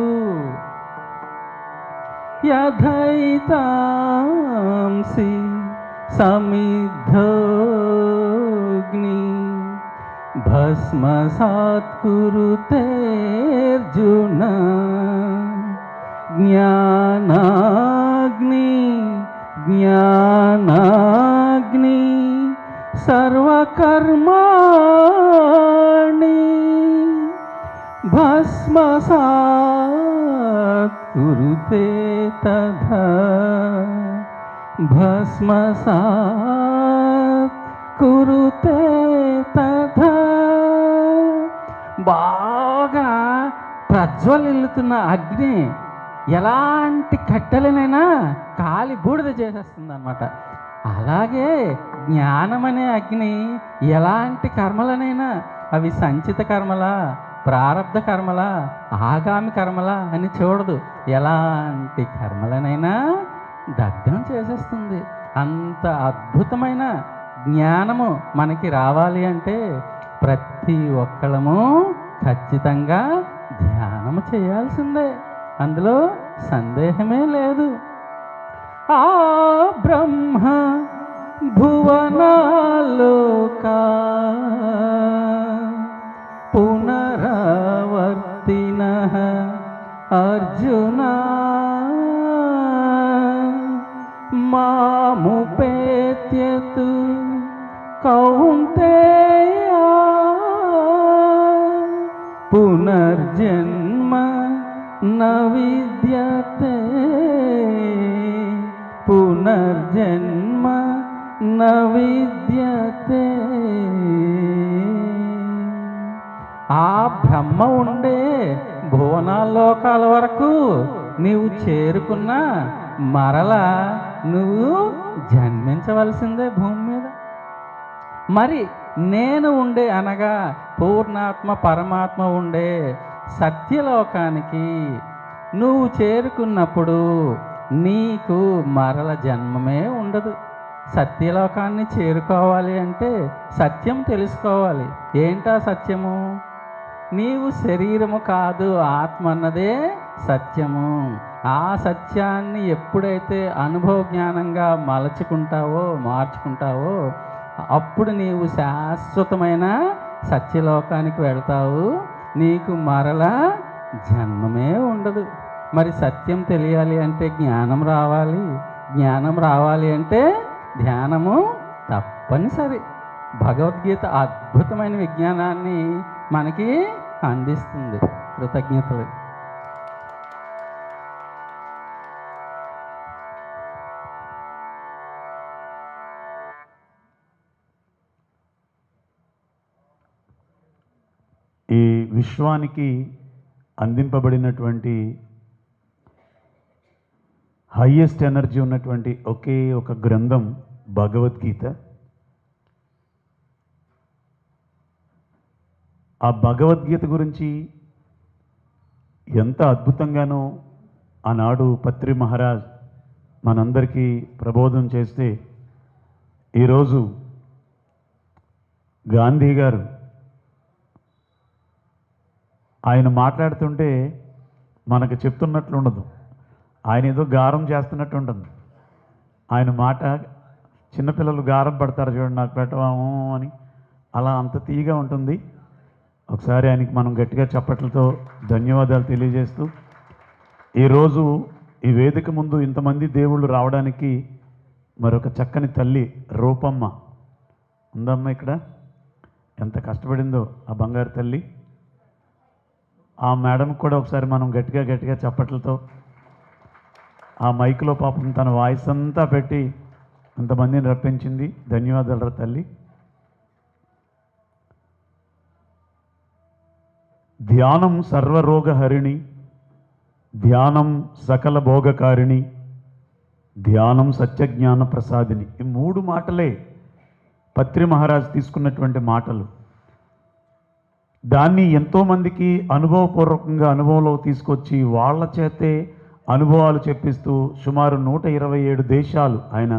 యథైతాంసి సమిద్ధోగ్ని భస్మసాత్ కురుతేర్జున జ్ఞానాగ్ని జ్ఞానాగ్ని సర్వకర్మాణి భస్మసాత్ కురుతే తథా భస్మసాత్ కురుతే తథా. బాగా ప్రజ్వలిల్లుతున్న అగ్ని ఎలాంటి కట్టెలనైనా కాలి బూడిద చేసేస్తుంది అన్నమాట. అలాగే జ్ఞానం అనే అగ్ని ఎలాంటి కర్మలనైనా, అవి సంచిత కర్మలా, ప్రారబ్ధ కర్మలా, ఆగామి కర్మలా అని చూడదు, ఎలాంటి కర్మలనైనా దగ్ధం చేసేస్తుంది. అంత అద్భుతమైన జ్ఞానము మనకి రావాలి అంటే ప్రతి ఒక్కళ్ళము ఖచ్చితంగా ధ్యానము చేయాల్సిందే, అందులో సందేహమే లేదు. ఆ బ్రహ్మ భువనాలోకా పునరావర్తినః అర్జునా మాముపేత్యతు కౌంతేయ పునర్జన్మ న విద్యతే పునర్జన్మ న విద్యతే. ఆ బ్రహ్మ ఉండే భువనాల్లోకాల వరకు నీవు చేరుకున్నా మరలా నువ్వు జన్మించవలసిందే భూమి మీద. మరి నేను ఉండే అనగా పూర్ణాత్మ పరమాత్మ ఉండే సత్యలోకానికి నువ్వు చేరుకున్నప్పుడు నీకు మరల జన్మమే ఉండదు. సత్యలోకాన్ని చేరుకోవాలి అంటే సత్యం తెలుసుకోవాలి. ఏంటా సత్యము? నీవు శరీరము కాదు, ఆత్మ అన్నదే సత్యము. ఆ సత్యాన్ని ఎప్పుడైతే అనుభవ జ్ఞానంగా మార్చుకుంటావో అప్పుడు నీవు శాశ్వతమైన సత్యలోకానికి వెళ్తావు. నీకు మరలా జన్మమే ఉండదు. మరి సత్యం తెలియాలి అంటే జ్ఞానం రావాలి. జ్ఞానం రావాలి అంటే ధ్యానము తప్పనిసరి. భగవద్గీత అద్భుతమైన విజ్ఞానాన్ని మనకి అందిస్తుంది. కృతజ్ఞతలు. ఈ విశ్వానికి అందింపబడినటువంటి హైయెస్ట్ ఎనర్జీ ఉన్నటువంటి ఒకే ఒక గ్రంథం భగవద్గీత. ఆ భగవద్గీత గురించి ఎంత అద్భుతంగానో ఆనాడు పత్రి మహారాజ్ మనందరికీ ప్రబోధం చేస్తే, ఈరోజు గాంధీ గారు ఆయన మాట్లాడుతుంటే మనకు చెప్తున్నట్లు ఉండదు. ఆయన ఏదో గారం చేస్తున్నట్టు ఉంటుంది. ఆయన మాట చిన్నపిల్లలు గారం పడతారు చూడండి, నాకు పెట్టవాము అని, అలా అంత తీయగా ఉంటుంది. ఒకసారి ఆయనకి మనం గట్టిగా చప్పట్లతో ధన్యవాదాలు తెలియజేస్తూ, ఈరోజు ఈ వేదిక ముందు ఇంతమంది దేవుళ్ళు రావడానికి మరొక చక్కని తల్లి రూపమ్మ ఉందమ్మ ఇక్కడ. ఎంత కష్టపడిందో ఆ బంగారు తల్లి. ఆ మేడం కూడా ఒకసారి మనం గట్టిగా చప్పట్లతో, ఆ మైక్లో పాపం తన వాయిస్ అంతా పెట్టి ఇంతమందిని రప్పించింది. ధన్యవాదాలు తల్లి. ధ్యానం సర్వరోగహరిణి, ధ్యానం సకల భోగకారిణి, ధ్యానం సత్యజ్ఞాన ప్రసాదిని. ఈ మూడు మాటలే పత్రి మహారాజ్ తీసుకున్నటువంటి మాటలు. దాన్ని ఎంతోమందికి అనుభవపూర్వకంగా అనుభవంలో తీసుకొచ్చి వాళ్ళ చేతే అనుభవాలు చెప్పిస్తూ సుమారు 127 దేశాలు ఆయన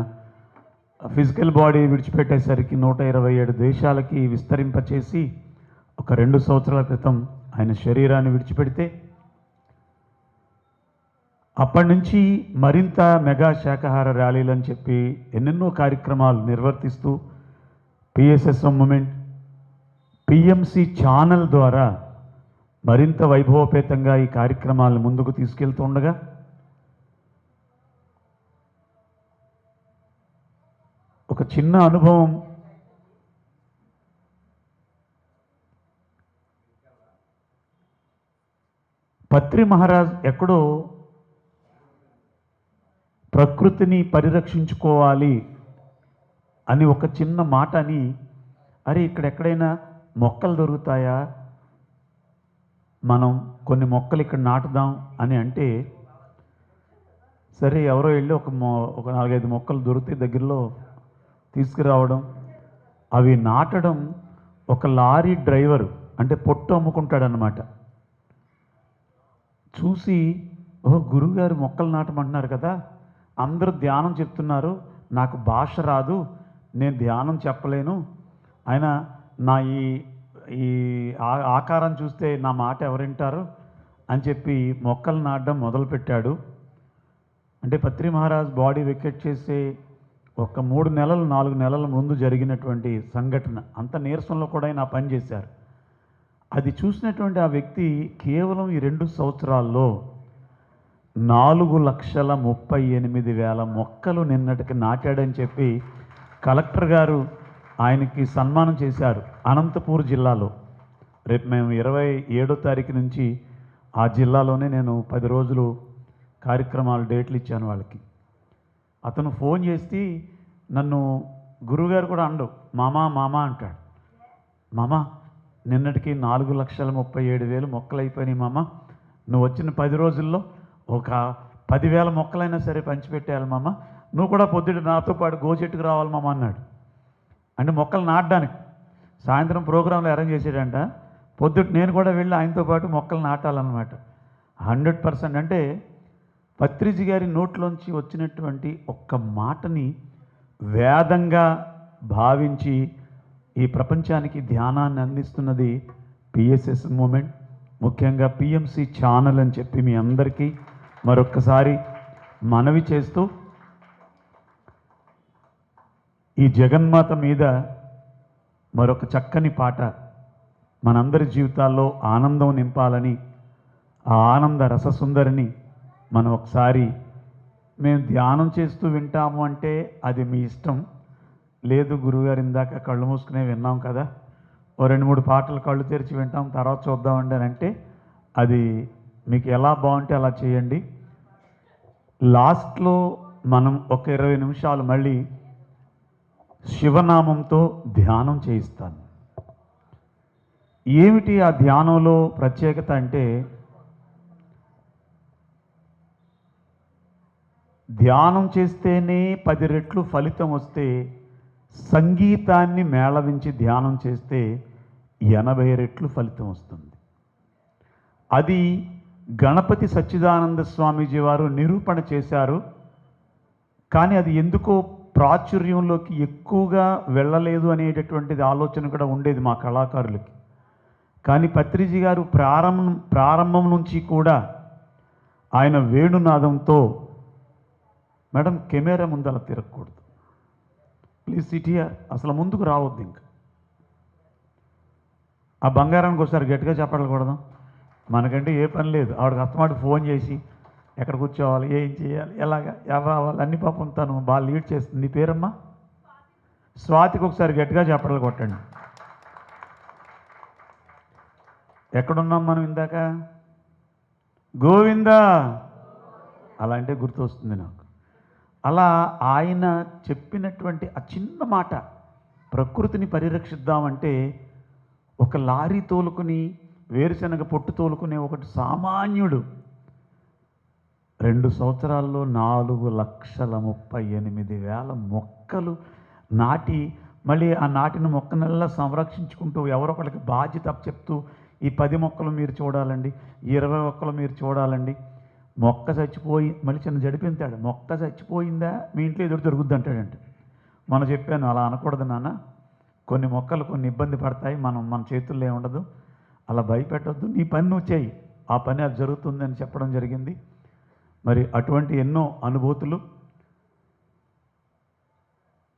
ఫిజికల్ బాడీ విడిచిపెట్టేసరికి 127 దేశాలకి విస్తరింపచేసి ఒక 2 సంవత్సరాల క్రితం ఆయన శరీరాన్ని విడిచిపెడితే, అప్పటి నుంచి మరింత మెగా శాకాహార ర్యాలీలు అని చెప్పి ఎన్నెన్నో కార్యక్రమాలు నిర్వర్తిస్తూ పిఎస్ఎస్ఎం మూమెంట్, పిఎంసి ఛానల్ ద్వారా మరింత వైభవపేతంగా ఈ కార్యక్రమాలను ముందుకు తీసుకెళ్తుండగా, ఒక చిన్న అనుభవం పత్రి మహారాజ్ ఎక్కడో ప్రకృతిని పరిరక్షించుకోవాలి అని ఒక చిన్న మాట అని, అరే ఇక్కడ ఎక్కడైనా మొక్కలు దొరుకుతాయా, మనం కొన్ని మొక్కలు ఇక్కడ నాటుదాం అని అంటే, సరే ఎవరో వెళ్ళి ఒక 4-5 మొక్కలు దొరికితే దగ్గరలో తీసుకురావడం, అవి నాటడం. ఒక లారీ డ్రైవరు అంటే పొట్టు అమ్ముకుంటాడనమాట, చూసి, ఓహో గురువుగారు మొక్కలు నాటమంటున్నారు కదా, అందరూ ధ్యానం చెప్తున్నారు, నాకు భాష రాదు, నేను ధ్యానం చెప్పలేను, ఆయన నా ఈ ఆకారం చూస్తే నా మాట ఎవరింటారు అని చెప్పి మొక్కలు నాటడం మొదలుపెట్టాడు. అంటే పత్రి మహారాజ్ బాడీ వికెట్ చేసే ఒక 3 నెలలు 4 నెలల ముందు జరిగినటువంటి సంఘటన. అంత నీరసంలో కూడా ఆయన ఆ పని చేశారు. అది చూసినటువంటి ఆ వ్యక్తి కేవలం ఈ 2 సంవత్సరాల్లో 4,38,000 మొక్కలు నిన్నటికి నాటాడని చెప్పి కలెక్టర్ గారు ఆయనకి సన్మానం చేశారు అనంతపూర్ జిల్లాలో. రేపు మేము 27వ తారీఖు నుంచి ఆ జిల్లాలోనే నేను 10 రోజులు కార్యక్రమాలు డేట్లు ఇచ్చాను వాళ్ళకి. అతను ఫోన్ చేసి నన్ను గురువుగారు కూడా అండు మామా మామా అంటాడు. మామా నిన్నటికి 4,37,000 మొక్కలు అయిపోయినాయి మామ, నువ్వు వచ్చిన 10 రోజుల్లో ఒక 10,000 మొక్కలైనా సరే పంచిపెట్టేయాలి మామ, నువ్వు కూడా పొద్దుట నాతో పాటు గోచెట్టుకు రావాలి మామ అన్నాడు. అంటే మొక్కలు నాటడానికి సాయంత్రం ప్రోగ్రాంలో అరేంజ్ చేసాడంట, పొద్దుట నేను కూడా వెళ్ళి ఆయనతో పాటు మొక్కలు నాటాలన్నమాట. 100%. అంటే పత్రిజీ గారి నోట్లోంచి వచ్చినటువంటి ఒక్క మాటని వేదంగా భావించి ఈ ప్రపంచానికి ధ్యానాన్ని అందిస్తున్నది పిఎస్ఎస్ మూమెంట్, ముఖ్యంగా పిఎంసి ఛానల్ అని చెప్పి మీ అందరికీ మరొక్కసారి మనవి చేస్తూ, ఈ జగన్మాత మీద మరొక చక్కని పాట మనందరి జీవితాల్లో ఆనందం నింపాలని, ఆ ఆనంద రససుందరిని మనం ఒకసారి మేము ధ్యానం చేస్తూ వింటాము అంటే అది మీ ఇష్టం. లేదు గురువుగారు ఇందాక కళ్ళు మూసుకునే విన్నాం కదా, ఓ 2-3 పాటలు కళ్ళు తెరిచి వింటాం తర్వాత చూద్దామండి అని అంటే అది మీకు ఎలా బాగుంటే అలా చేయండి. లాస్ట్లో మనం ఒక 20 నిమిషాలు మళ్ళీ శివనామంతో ధ్యానం చేయిస్తాను. ఏమిటి ఆ ధ్యానంలో ప్రత్యేకత అంటే, ధ్యానం చేస్తేనే 10 రెట్లు ఫలితం వస్తే, సంగీతాన్ని మేళవించి ధ్యానం చేస్తే 80 రెట్లు ఫలితం వస్తుంది. అది గణపతి సచ్చిదానంద స్వామీజీ వారు నిరూపణ చేశారు. కానీ అది ఎందుకో ప్రాచుర్యంలోకి ఎక్కువగా వెళ్ళలేదు అనేటటువంటిది ఆలోచన కూడా ఉండేది మా కళాకారులకి. కానీ పత్రిజీ గారు ప్రారంభం నుంచి కూడా ఆయన వేణునాదంతో, మేడం కెమెరా ముందు అలా తిరగకూడదు, ప్లీజ్ సిట్ హియర్, అసలు ముందుకు రావద్దు, ఇంకా ఆ బంగారానికి ఒకసారి గట్టిగా చెప్పకూడదు, మనకంటే ఏ పని లేదు. ఆవిడకి అస్తమాట ఫోన్ చేసి ఎక్కడ కూర్చోవాలి, ఏం చేయాలి, ఎలాగా ఎలా రావాలి అన్ని పాపం తను బాగా లీడ్ చేస్తుంది. నీ పేరమ్మా? స్వాతికి ఒకసారి గట్టిగా చెప్పడలు కొట్టండి. ఎక్కడున్నాం మనం ఇందాక? గోవిందా అలా అంటే గుర్తు వస్తుంది నాకు. అలా ఆయన చెప్పినటువంటి ఆ చిన్న మాట, ప్రకృతిని పరిరక్షిద్దామంటే, ఒక లారీ తోలుకుని వేరుశనగ పొట్టు తోలుకునే ఒకటి సామాన్యుడు 2 సంవత్సరాల్లో 4,38,000 మొక్కలు నాటి, మళ్ళీ ఆ నాటిన మొక్కనల్లా సంరక్షించుకుంటూ ఎవరొకరికి బాధ్యత చెప్తూ, ఈ 10 మొక్కలు మీరు చూడాలండి, ఈ 20 మొక్కలు మీరు చూడాలండి. మొక్క చచ్చిపోయి మళ్ళీ చిన్న జడిపింతాడు, మొక్క చచ్చిపోయిందా మీ ఇంట్లో ఎదురు దొరుకుద్ది అంటాడంటే. మనం చెప్పాను అలా అనకూడదు నాన్న, కొన్ని మొక్కలు కొన్ని ఇబ్బంది పడతాయి, మన చేతుల్లో ఏముండదు, అలా భయపెట్టొద్దు, నీ పని నువ్వు చేయి, ఆ పని అది జరుగుతుంది అని చెప్పడం జరిగింది. మరి అటువంటి ఎన్నో అనుభూతులు.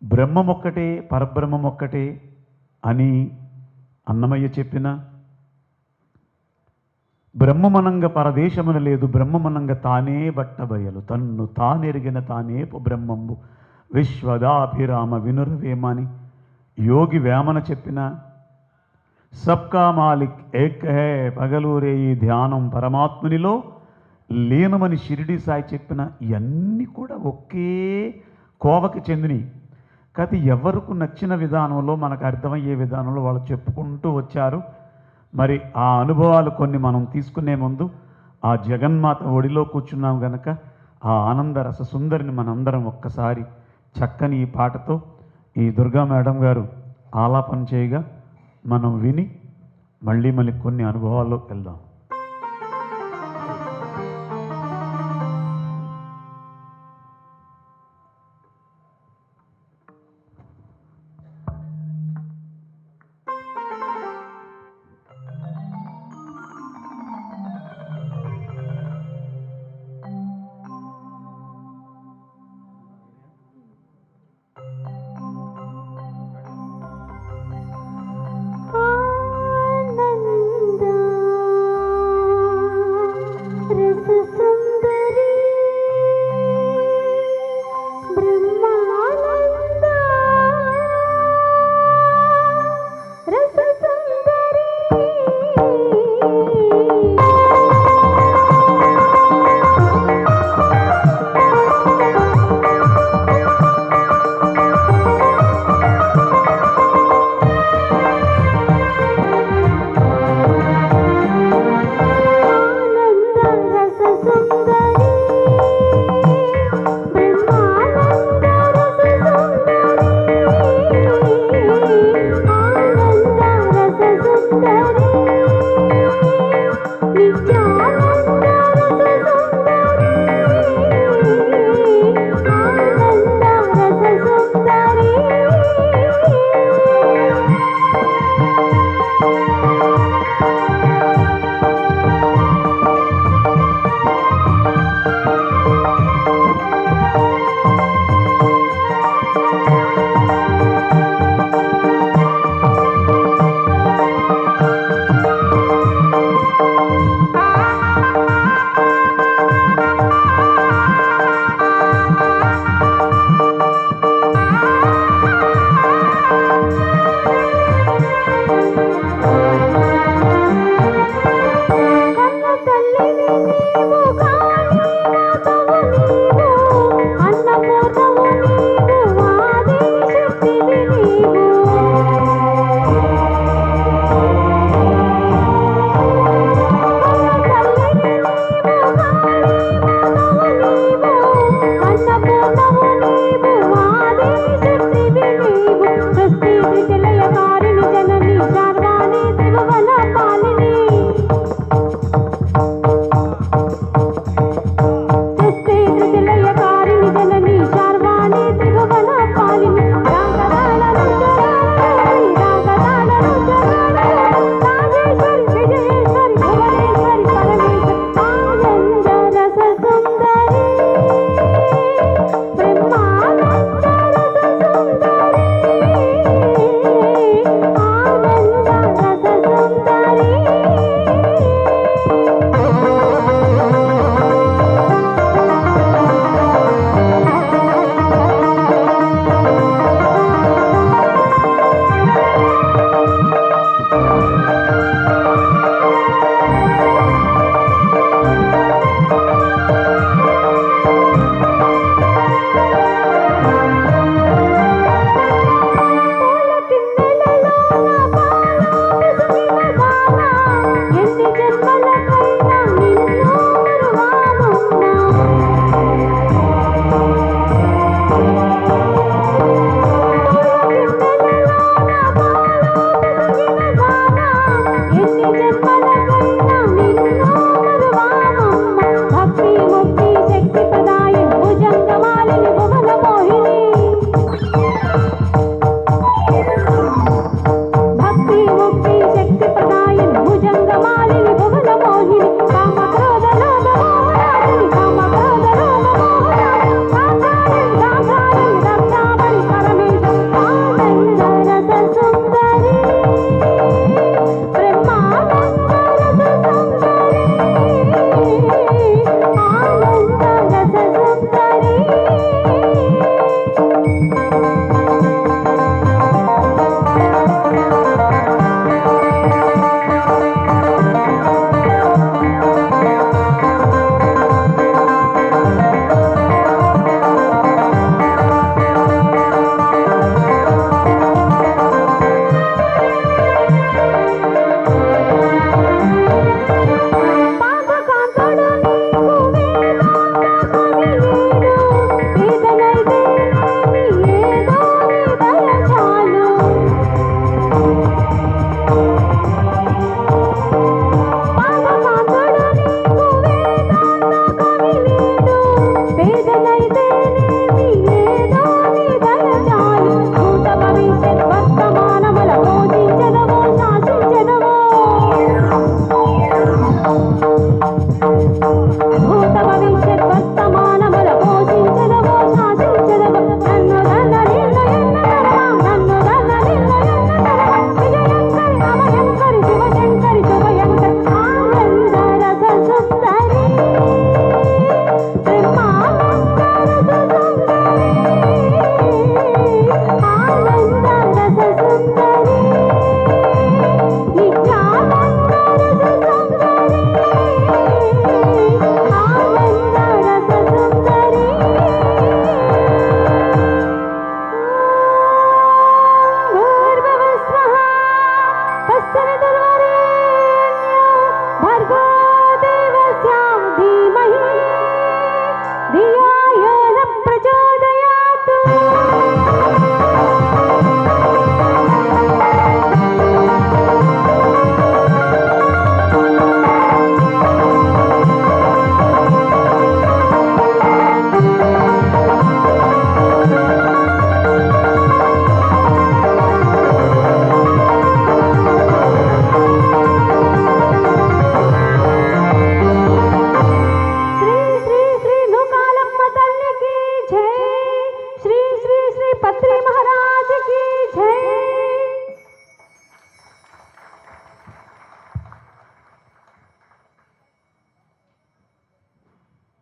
బ్రహ్మం ఒక్కటే పరబ్రహ్మం ఒక్కటే అని అన్నమయ్య చెప్పిన, బ్రహ్మమనంగ పరదేశమున లేదు, బ్రహ్మమనంగ తానే బట్టబయలు, తన్ను తానెరిగిన తానేపు బ్రహ్మంబు విశ్వదాభిరామ వినురవేమని యోగి వేమన చెప్పిన, సబ్కా మాలిక్ ఏక్ హే పగలూరే ఈ ధ్యానం పరమాత్మునిలో లీనమని షిరిడి సాయి చెప్పిన, ఇవన్నీ కూడా ఒకే కోవకి చెందినవి. కాకపోతే ఎవరికి నచ్చిన విధానంలో, మనకు అర్థమయ్యే విధానంలో వాళ్ళు చెప్పుకుంటూ వచ్చారు. మరి ఆ అనుభవాలు కొన్ని మనం తీసుకునే ముందు ఆ జగన్మాత ఒడిలో కూర్చున్నాం గనక ఆ ఆనంద రస సుందరిని మనందరం ఒక్కసారి చక్కని ఈ పాటతో ఈ దుర్గా మేడం గారు ఆలాపన చేయగా మనం విని మళ్ళీ కొన్ని అనుభవాల్లోకి వెళ్దాం. ఆనంద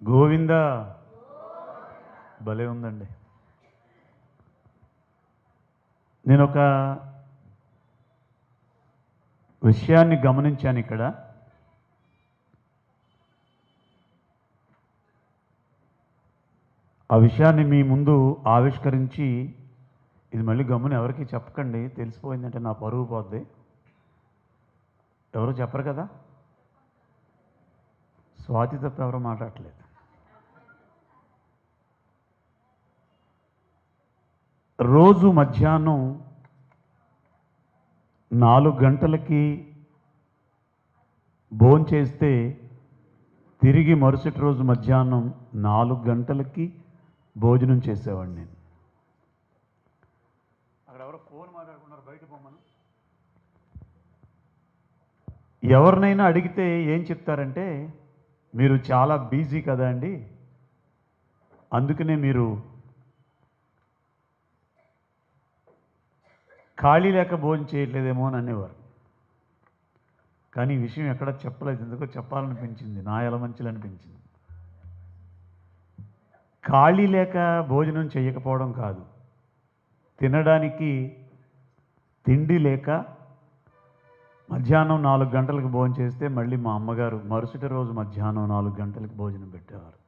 గోవింద భలే ఉందండి. నేను ఒక విషయాన్ని గమనించాను ఇక్కడ. ఆ విషయాన్ని మీ ముందు ఆవిష్కరించి, ఇది మళ్ళీ గమ్మున ఎవరికి చెప్పకండి, తెలిసిపోయిందంటే నా పరువు పోద్ది. ఎవరు చెప్పరు కదా, స్వాతి తప్ప ఎవరు మాట్లాడట్లేదు. రోజు మధ్యాహ్నం 4 గంటలకి భోంచేస్తే తిరిగి మరుసటి రోజు మధ్యాహ్నం 4 గంటలకి భోజనం చేసేవాడిని నేను. అక్కడ ఎవరో ఫోన్ మాట్లాడుకున్నారు, బయట పోమను. ఎవరినైనా అడిగితే ఏం చెప్తారంటే, మీరు చాలా బిజీ కదా అండి, అందుకనే మీరు ఖాళీ లేక భోజనం చేయట్లేదేమో అని అనేవారు. కానీ ఈ విషయం ఎక్కడ చెప్పలేదు, ఎందుకో చెప్పాలనిపించింది, నా ఎలమంచిలు అనిపించింది. ఖాళీ లేక భోజనం చేయకపోవడం కాదు, తినడానికి తిండి లేక మధ్యాహ్నం 4 గంటలకు భోజనం చేస్తే మళ్ళీ మా అమ్మగారు మరుసటి రోజు మధ్యాహ్నం 4 గంటలకు భోజనం పెట్టేవారు.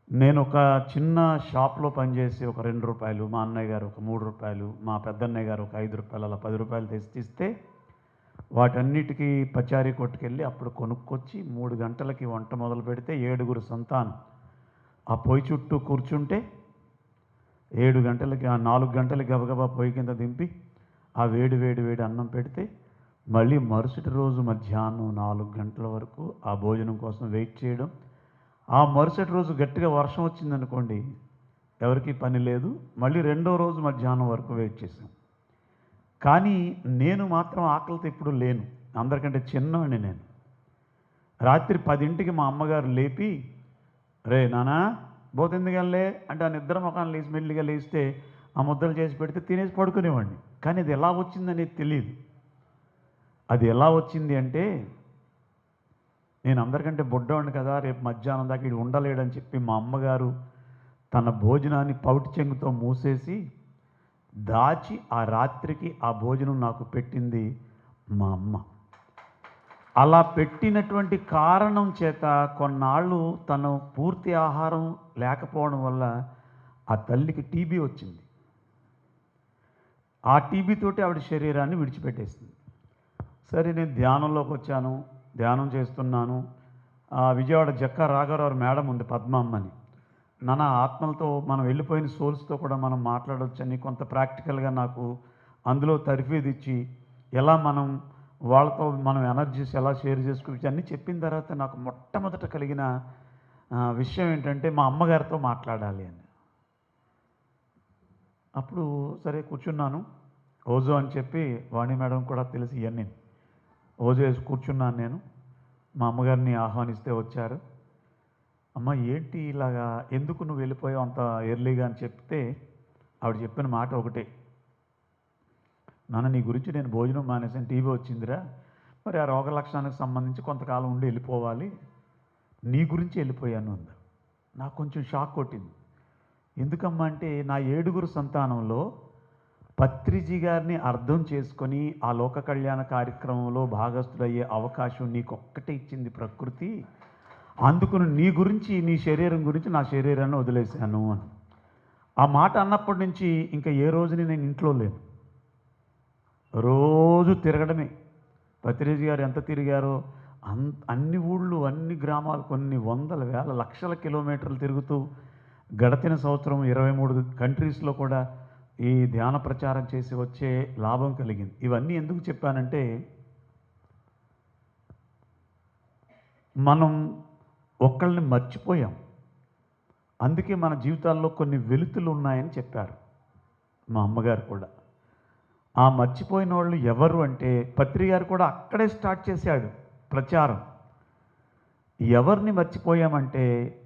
నేను ఒక చిన్న షాప్లో పనిచేసి ఒక 2 రూపాయలు, మా అన్నయ్య గారు ఒక 3 రూపాయలు, మా పెద్దన్నయ్య గారు ఒక 5 రూపాయలు, అలా 10 రూపాయలు తెచ్చిస్తే వాటన్నిటికీ పచారీ కొట్టుకెళ్ళి అప్పుడు కొనుక్కొచ్చి 3 గంటలకి వంట మొదలు పెడితే 7గురు సంతానం ఆ పొయ్యి చుట్టూ కూర్చుంటే 7 గంటలకి, ఆ 4 గంటలకి గబగబా పొయ్యి కింద దింపి ఆ వేడి వేడి వేడి అన్నం పెడితే మళ్ళీ మరుసటి రోజు మధ్యాహ్నం 4 గంటల వరకు ఆ భోజనం కోసం వెయిట్ చేయడం. ఆ మరుసటి రోజు గట్టిగా వర్షం వచ్చిందనుకోండి, ఎవరికి పని లేదు, మళ్ళీ రెండో రోజు మధ్యాహ్నం వరకు వెయిట్ చేశాం. కానీ నేను మాత్రం ఆకలితో ఎప్పుడు లేను, అందరికంటే చిన్నవాడిని నేను. రాత్రి 10ంటికి మా అమ్మగారు లేపి, రే నానా బోతెందుకెళ్ళే అంటే ఆ నిద్ర ముఖాన్ని లేచి మెల్లిగా లేస్తే ఆ ముద్దలు చేసి పెడితే తినేసి పడుకునేవాడిని. కానీ అది ఎలా వచ్చిందనేది తెలియదు. అది ఎలా వచ్చింది అంటే, నేను అందరికంటే బుడ్డవాడిని కదా, రేపు మధ్యాహ్నం దాకా ఇది ఉండలేడని చెప్పి మా అమ్మగారు తన భోజనాన్ని పౌటి చెంగుతో మూసేసి దాచి ఆ రాత్రికి ఆ భోజనం నాకు పెట్టింది మా అమ్మ. అలా పెట్టినటువంటి కారణం చేత కొన్నాళ్ళు తను పూర్తి ఆహారం లేకపోవడం వల్ల ఆ తల్లికి టీబీ వచ్చింది. ఆ టీబీతోటి ఆవిడ శరీరాన్ని విడిచిపెట్టేసింది. సరే, నేను ధ్యానంలోకి వచ్చాను, ధ్యానం చేస్తున్నాను. విజయవాడ జక్కా రాఘవరావు మేడం ఉంది, పద్మమ్మని. నాన్న ఆత్మలతో మనం వెళ్ళిపోయిన సోల్స్తో కూడా మనం మాట్లాడవచ్చని కొంత ప్రాక్టికల్గా నాకు అందులో తర్ఫీదు ఇచ్చి, ఎలా మనం వాళ్ళతో మనం ఎనర్జీస్ ఎలా షేర్ చేసుకోవచ్చు అన్నీ చెప్పిన తర్వాత నాకు మొట్టమొదట కలిగిన విషయం ఏంటంటే, మా అమ్మగారితో మాట్లాడాలి అని. అప్పుడు సరే కూర్చున్నాను. ఓజో అని చెప్పి వాణి మేడం కూడా తెలిసి ఇవన్నీ ఓజో వేసి కూర్చున్నాను నేను. మా అమ్మగారిని ఆహ్వానిస్తే వచ్చారు. అమ్మ ఏంటి ఇలాగా, ఎందుకు నువ్వు వెళ్ళిపోయావు అంత ఎర్లీగా అని చెప్తే ఆవిడ చెప్పిన మాట ఒకటే, నాన్న నీ గురించి నేను భోజనం మానేసాను, టీబీ వచ్చిందిరా, మరి ఆ రోగ లక్షణానికి సంబంధించి కొంతకాలం ఉండి వెళ్ళిపోవాలి, నీ గురించి వెళ్ళిపోయాను అంది. నాకు కొంచెం షాక్ కొట్టింది. ఎందుకమ్మా అంటే, నా 7గురు సంతానంలో పత్రిజీ గారిని అర్థం చేసుకొని ఆ లోక కళ్యాణ కార్యక్రమంలో భాగస్థులయ్యే అవకాశం నీకొక్కటే ఇచ్చింది ప్రకృతి, అందుకుని నీ గురించి, నీ శరీరం గురించి నా శరీరాన్ని వదిలేశాను అని. ఆ మాట అన్నప్పటి నుంచి ఇంకా ఏ రోజుని నేను ఇంట్లో లేను, రోజు తిరగడమే. పత్రిజీ గారు ఎంత తిరిగారో అన్ని ఊళ్ళు, అన్ని గ్రామాలు, కొన్ని వందల వేల లక్షల కిలోమీటర్లు తిరుగుతూ గడచిన సంవత్సరం 23 కంట్రీస్లో కూడా ఈ ధ్యాన ప్రచారం చేసి వచ్చే లాభం కలిగింది. ఇవన్నీ ఎందుకు చెప్పానంటే, మనం ఒక్కళ్ళని మర్చిపోయాం, అందుకే మన జీవితాల్లో కొన్ని వెలుతులు ఉన్నాయని చెప్పారు మా అమ్మగారు కూడా. ఆ మర్చిపోయిన వాళ్ళు ఎవరు అంటే, పత్రి గారు కూడా అక్కడే స్టార్ట్ చేశాడు ప్రచారం. ఎవరిని మర్చిపోయామంటే,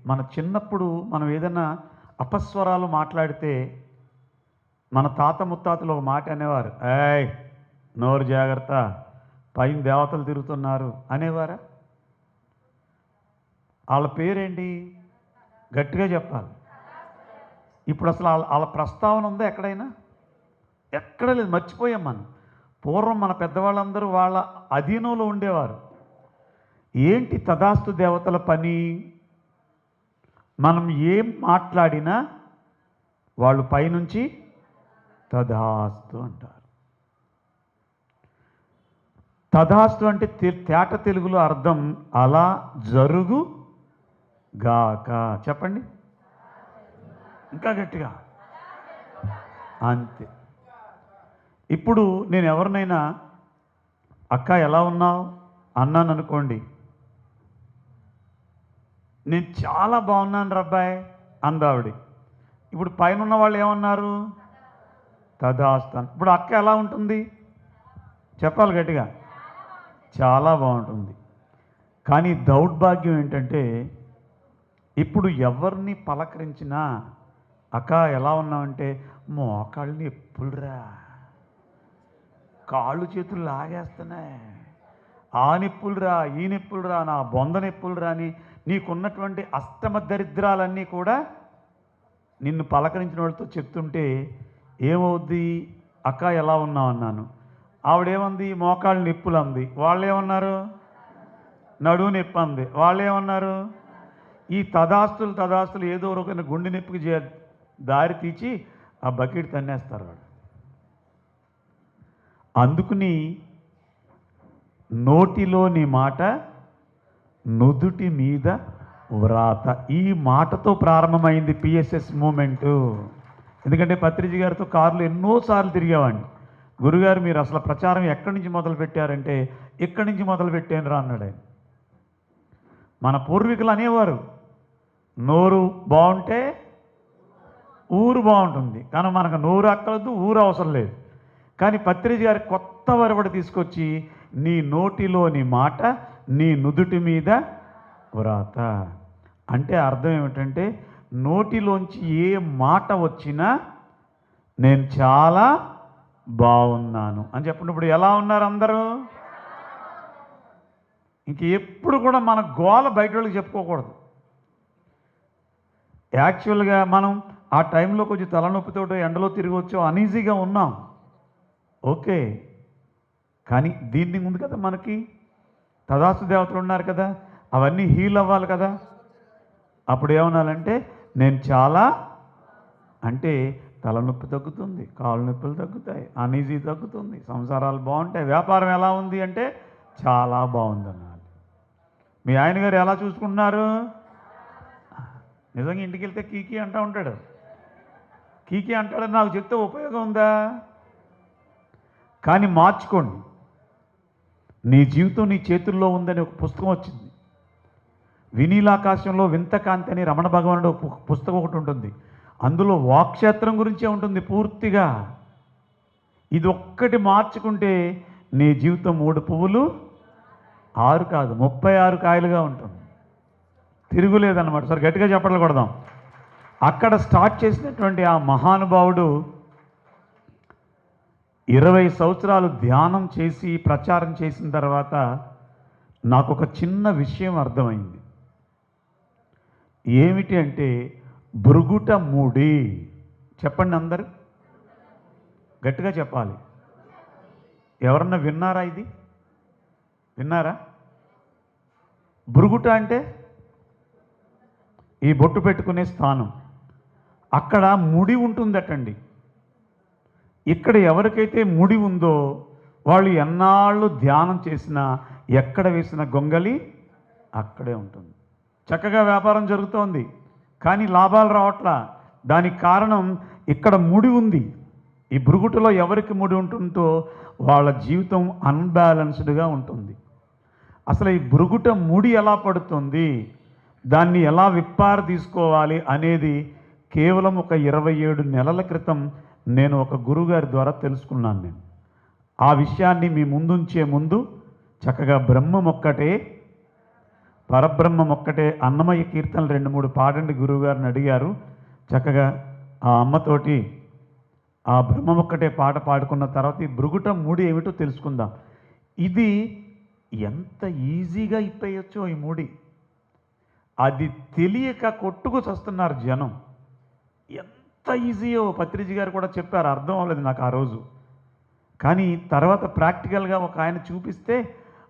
మన చిన్నప్పుడు మనం ఏదైనా అపస్వరాలు మాట్లాడితే మన తాత ముత్తాతలు ఒక మాట అనేవారు, ఏయ్ నోరు జాగ్రత్త, పైన దేవతలు తిరుగుతున్నారు అనేవారా? వాళ్ళ పేరేంటి? గట్టిగా చెప్పాలి. ఇప్పుడు అసలు వాళ్ళ ప్రస్తావన ఉందా ఎక్కడైనా? ఎక్కడ లేదు, మర్చిపోయాం మనం. పూర్వం మన పెద్దవాళ్ళందరూ వాళ్ళ అధీనంలో ఉండేవారు. ఏంటి తదాస్తు దేవతల పని? మనం ఏం మాట్లాడినా వాళ్ళు పైనుంచి తదాస్తు అంటారు. తదాస్తు అంటే తేట తెలుగులో అర్థం అలా జరుగు గాక. చెప్పండి ఇంకా గట్టిగా. అంతే. ఇప్పుడు నేను ఎవరినైనా అక్క ఎలా ఉన్నావు అన్నాను అనుకోండి, నేను చాలా బాగున్నాను రబ్బాయ్ అందావిడి. ఇప్పుడు పైన ఉన్న వాళ్ళు ఏమన్నారు? తదాస్తు. ఇప్పుడు అక్క ఎలా ఉంటుంది చెప్పాలి గట్టిగా? చాలా బాగుంటుంది. కానీ దౌర్భాగ్యం ఏంటంటే ఇప్పుడు ఎవరిని పలకరించినా అక్క ఎలా ఉన్నావంటే మోకాళ్ళు నొప్పులురా, కాళ్ళు చేతులు లాగేస్తున్నాయి, ఆ నొప్పులురా ఈ నొప్పులురా నా బొంద నొప్పులురా అని నీకున్నటువంటి అష్టమ దరిద్రాలన్నీ కూడా నిన్ను పలకరించిన వాళ్ళతో చెప్తుంటే ఏమవుద్ది? అక్క ఎలా ఉన్నావు అన్నాను, ఆవిడేమంది? మోకాళ్ళు నొప్పులు అంది. వాళ్ళు ఏమన్నారు? నడువు నొప్పి అంది. వాళ్ళు ఏమన్నారు? ఈ తదాస్తులు ఏదో ఒక గుండె నొప్పికి దారి తీసి ఆ బకెట్ తన్నేస్తారు వాళ్ళు. అందుకుని నోటిలోని మాట నుదుటి మీద వ్రాత, ఈ మాటతో ప్రారంభమైంది పిఎస్ఎస్ మూమెంటు. ఎందుకంటే పత్రిజీ గారితో కారులో ఎన్నోసార్లు తిరిగేవాడిని. గురుగారు మీరు అసలు ప్రచారం ఎక్కడి నుంచి మొదలు పెట్టారంటే ఇక్కడి నుంచి మొదలు పెట్టాను రా అన్నాడు ఆయన. మన పూర్వీకులు అనేవారు నోరు బాగుంటే ఊరు బాగుంటుంది, కానీ మనకు నోరు అక్కలదు, ఊరు అవసరం లేదు. కానీ పత్రిజీ గారి కొత్త వరవడి తీసుకొచ్చి నీ నోటిలోని మాట నీ నుదుటి మీద వ్రాత అంటే అర్థం ఏమిటంటే నోటిలోంచి ఏ మాట వచ్చినా నేను చాలా బాగున్నాను అని చెప్పండి. ఇప్పుడు ఎలా ఉన్నారు అందరూ? ఇంక ఎప్పుడు కూడా మన గోల బయట వాళ్ళకి చెప్పుకోకూడదు. యాక్చువల్గా మనం ఆ టైంలో కొంచెం తలనొప్పితో ఎండలో తిరిగి వచ్చాం, అనీజీగా ఉన్నాం, ఓకే. కానీ దీన్ని ముందు కదా మనకి తదాస్తు దేవతలు ఉన్నారు కదా, అవన్నీ హీల్ అవ్వాలి కదా. అప్పుడు ఏమనాలంటే నేను చాలా అంటే తలనొప్పి తగ్గుతుంది, కాళ్ళు నొప్పులు తగ్గుతాయి, అనీజీ తగ్గుతుంది, సంసారాలు బాగుంటాయి, వ్యాపారం ఎలా ఉంది అంటే చాలా బాగుంది అన్నారు. మీ ఆయన గారు ఎలా చూసుకుంటున్నారు? నిజంగా ఇంటికి వెళ్తే కీకీ అంటూ ఉంటాడు. కీకీ అంటాడని నాకు చెప్తే ఉపయోగం ఉందా? కానీ మార్చుకోండి. నీ జీవితం నీ చేతుల్లో ఉందని ఒక పుస్తకం వచ్చింది. వినీలాకాశంలో వింత కాంతి అని రమణ భగవానుడు పుస్తకం ఒకటి ఉంటుంది. అందులో వాక్క్షేత్రం గురించే ఉంటుంది పూర్తిగా. ఇది ఒక్కటి మార్చుకుంటే నీ జీవితం 3 పువ్వులు 6 కాదు 36 కాయలుగా ఉంటుంది. తిరుగులేదన్నమాట. సరే గట్టిగా చెప్పట్లు కొడదాం. అక్కడ స్టార్ట్ చేసినటువంటి ఆ మహానుభావుడు 20 సంవత్సరాలు ధ్యానం చేసి ప్రచారం చేసిన తర్వాత నాకు ఒక చిన్న విషయం అర్థమైంది. ఏమిటి అంటే భృగుట ముడి. చెప్పండి అందరు గట్టిగా చెప్పాలి. ఎవరన్నా విన్నారా? ఇది విన్నారా? భృగుట అంటే ఈ బొట్టు పెట్టుకునే స్థానం. అక్కడ ముడి ఉంటుందటండి. ఇక్కడ ఎవరికైతే ముడి ఉందో వాళ్ళు ఎన్నాళ్ళు ధ్యానం చేసినా ఎక్కడ వేసిన గొంగలి అక్కడే ఉంటుంది. చక్కగా వ్యాపారం జరుగుతోంది, కానీ లాభాలు రావట్లా. దానికి కారణం ఇక్కడ ముడి ఉంది. ఈ భృగుటలో ఎవరికి ముడి ఉంటుందో వాళ్ళ జీవితం అన్బ్యాలెన్స్డ్గా ఉంటుంది. అసలు ఈ భృగుట ముడి ఎలా పడుతుంది, దాన్ని ఎలా విప్పారు తీసుకోవాలి అనేది కేవలం ఒక 27 నెలల క్రితం నేను ఒక గురుగారి ద్వారా తెలుసుకున్నాను. నేను ఆ విషయాన్ని మీ ముందుంచే ముందు చక్కగా బ్రహ్మం ఒక్కటే పరబ్రహ్మం ఒక్కటే అన్నమయ్య కీర్తనలు 2-3 పాడండి గురువుగారిని అడిగారు. చక్కగా ఆ అమ్మతోటి ఆ బ్రహ్మం ఒక్కటే పాట పాడుకున్న తర్వాత ఈ భృగుట ముడి ఏమిటో తెలుసుకుందాం. ఇది ఎంత ఈజీగా ఇప్పేయచ్చో ఈ ముడి. అది తెలియక కొట్టుకు చస్తున్నారు జనం. ఎంత ఈజీయో పత్రిజీ గారు కూడా చెప్పారు, అర్థం అవ్వలేదు నాకు ఆ రోజు. కానీ తర్వాత ప్రాక్టికల్గా ఒక ఆయన చూపిస్తే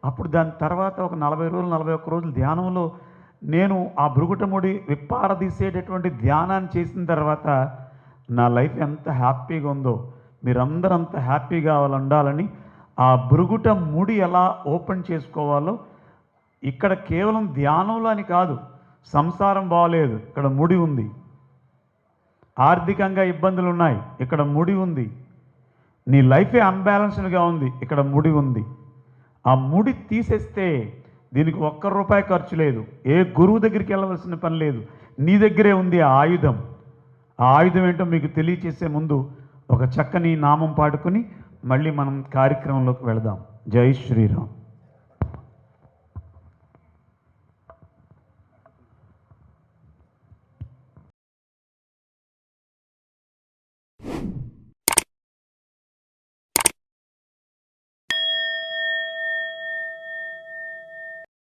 అప్పుడు దాని తర్వాత ఒక 40 రోజులు 41 రోజులు ధ్యానంలో నేను ఆ భృగుటముడి విప్పారదీసేటటువంటి ధ్యానాన్ని చేసిన తర్వాత నా లైఫ్ ఎంత హ్యాపీగా ఉందో, మీరందరూ అంత హ్యాపీగా ఉండాలని ఆ భృగుట ముడి ఎలా ఓపెన్ చేసుకోవాలో ఇక్కడ కేవలం ధ్యానంలో అని కాదు, సంసారం బాగలేదు ఇక్కడ ముడి ఉంది, ఆర్థికంగా ఇబ్బందులు ఉన్నాయి ఇక్కడ ముడి ఉంది, నీ లైఫే అన్బ్యాలెన్స్డ్గా ఉంది ఇక్కడ ముడి ఉంది. ఆ ముడి తీసేస్తే దీనికి ₹1 ఖర్చు లేదు, ఏ గురువు దగ్గరికి వెళ్ళవలసిన పని లేదు, నీ దగ్గరే ఉంది ఆ ఆయుధం. ఆ ఆయుధం ఏంటో మీకు తెలియచేసే ముందు ఒక చక్కని నామం పాడుకొని మళ్ళీ మనం కార్యక్రమంలోకి వెళదాం. జై శ్రీరామ్.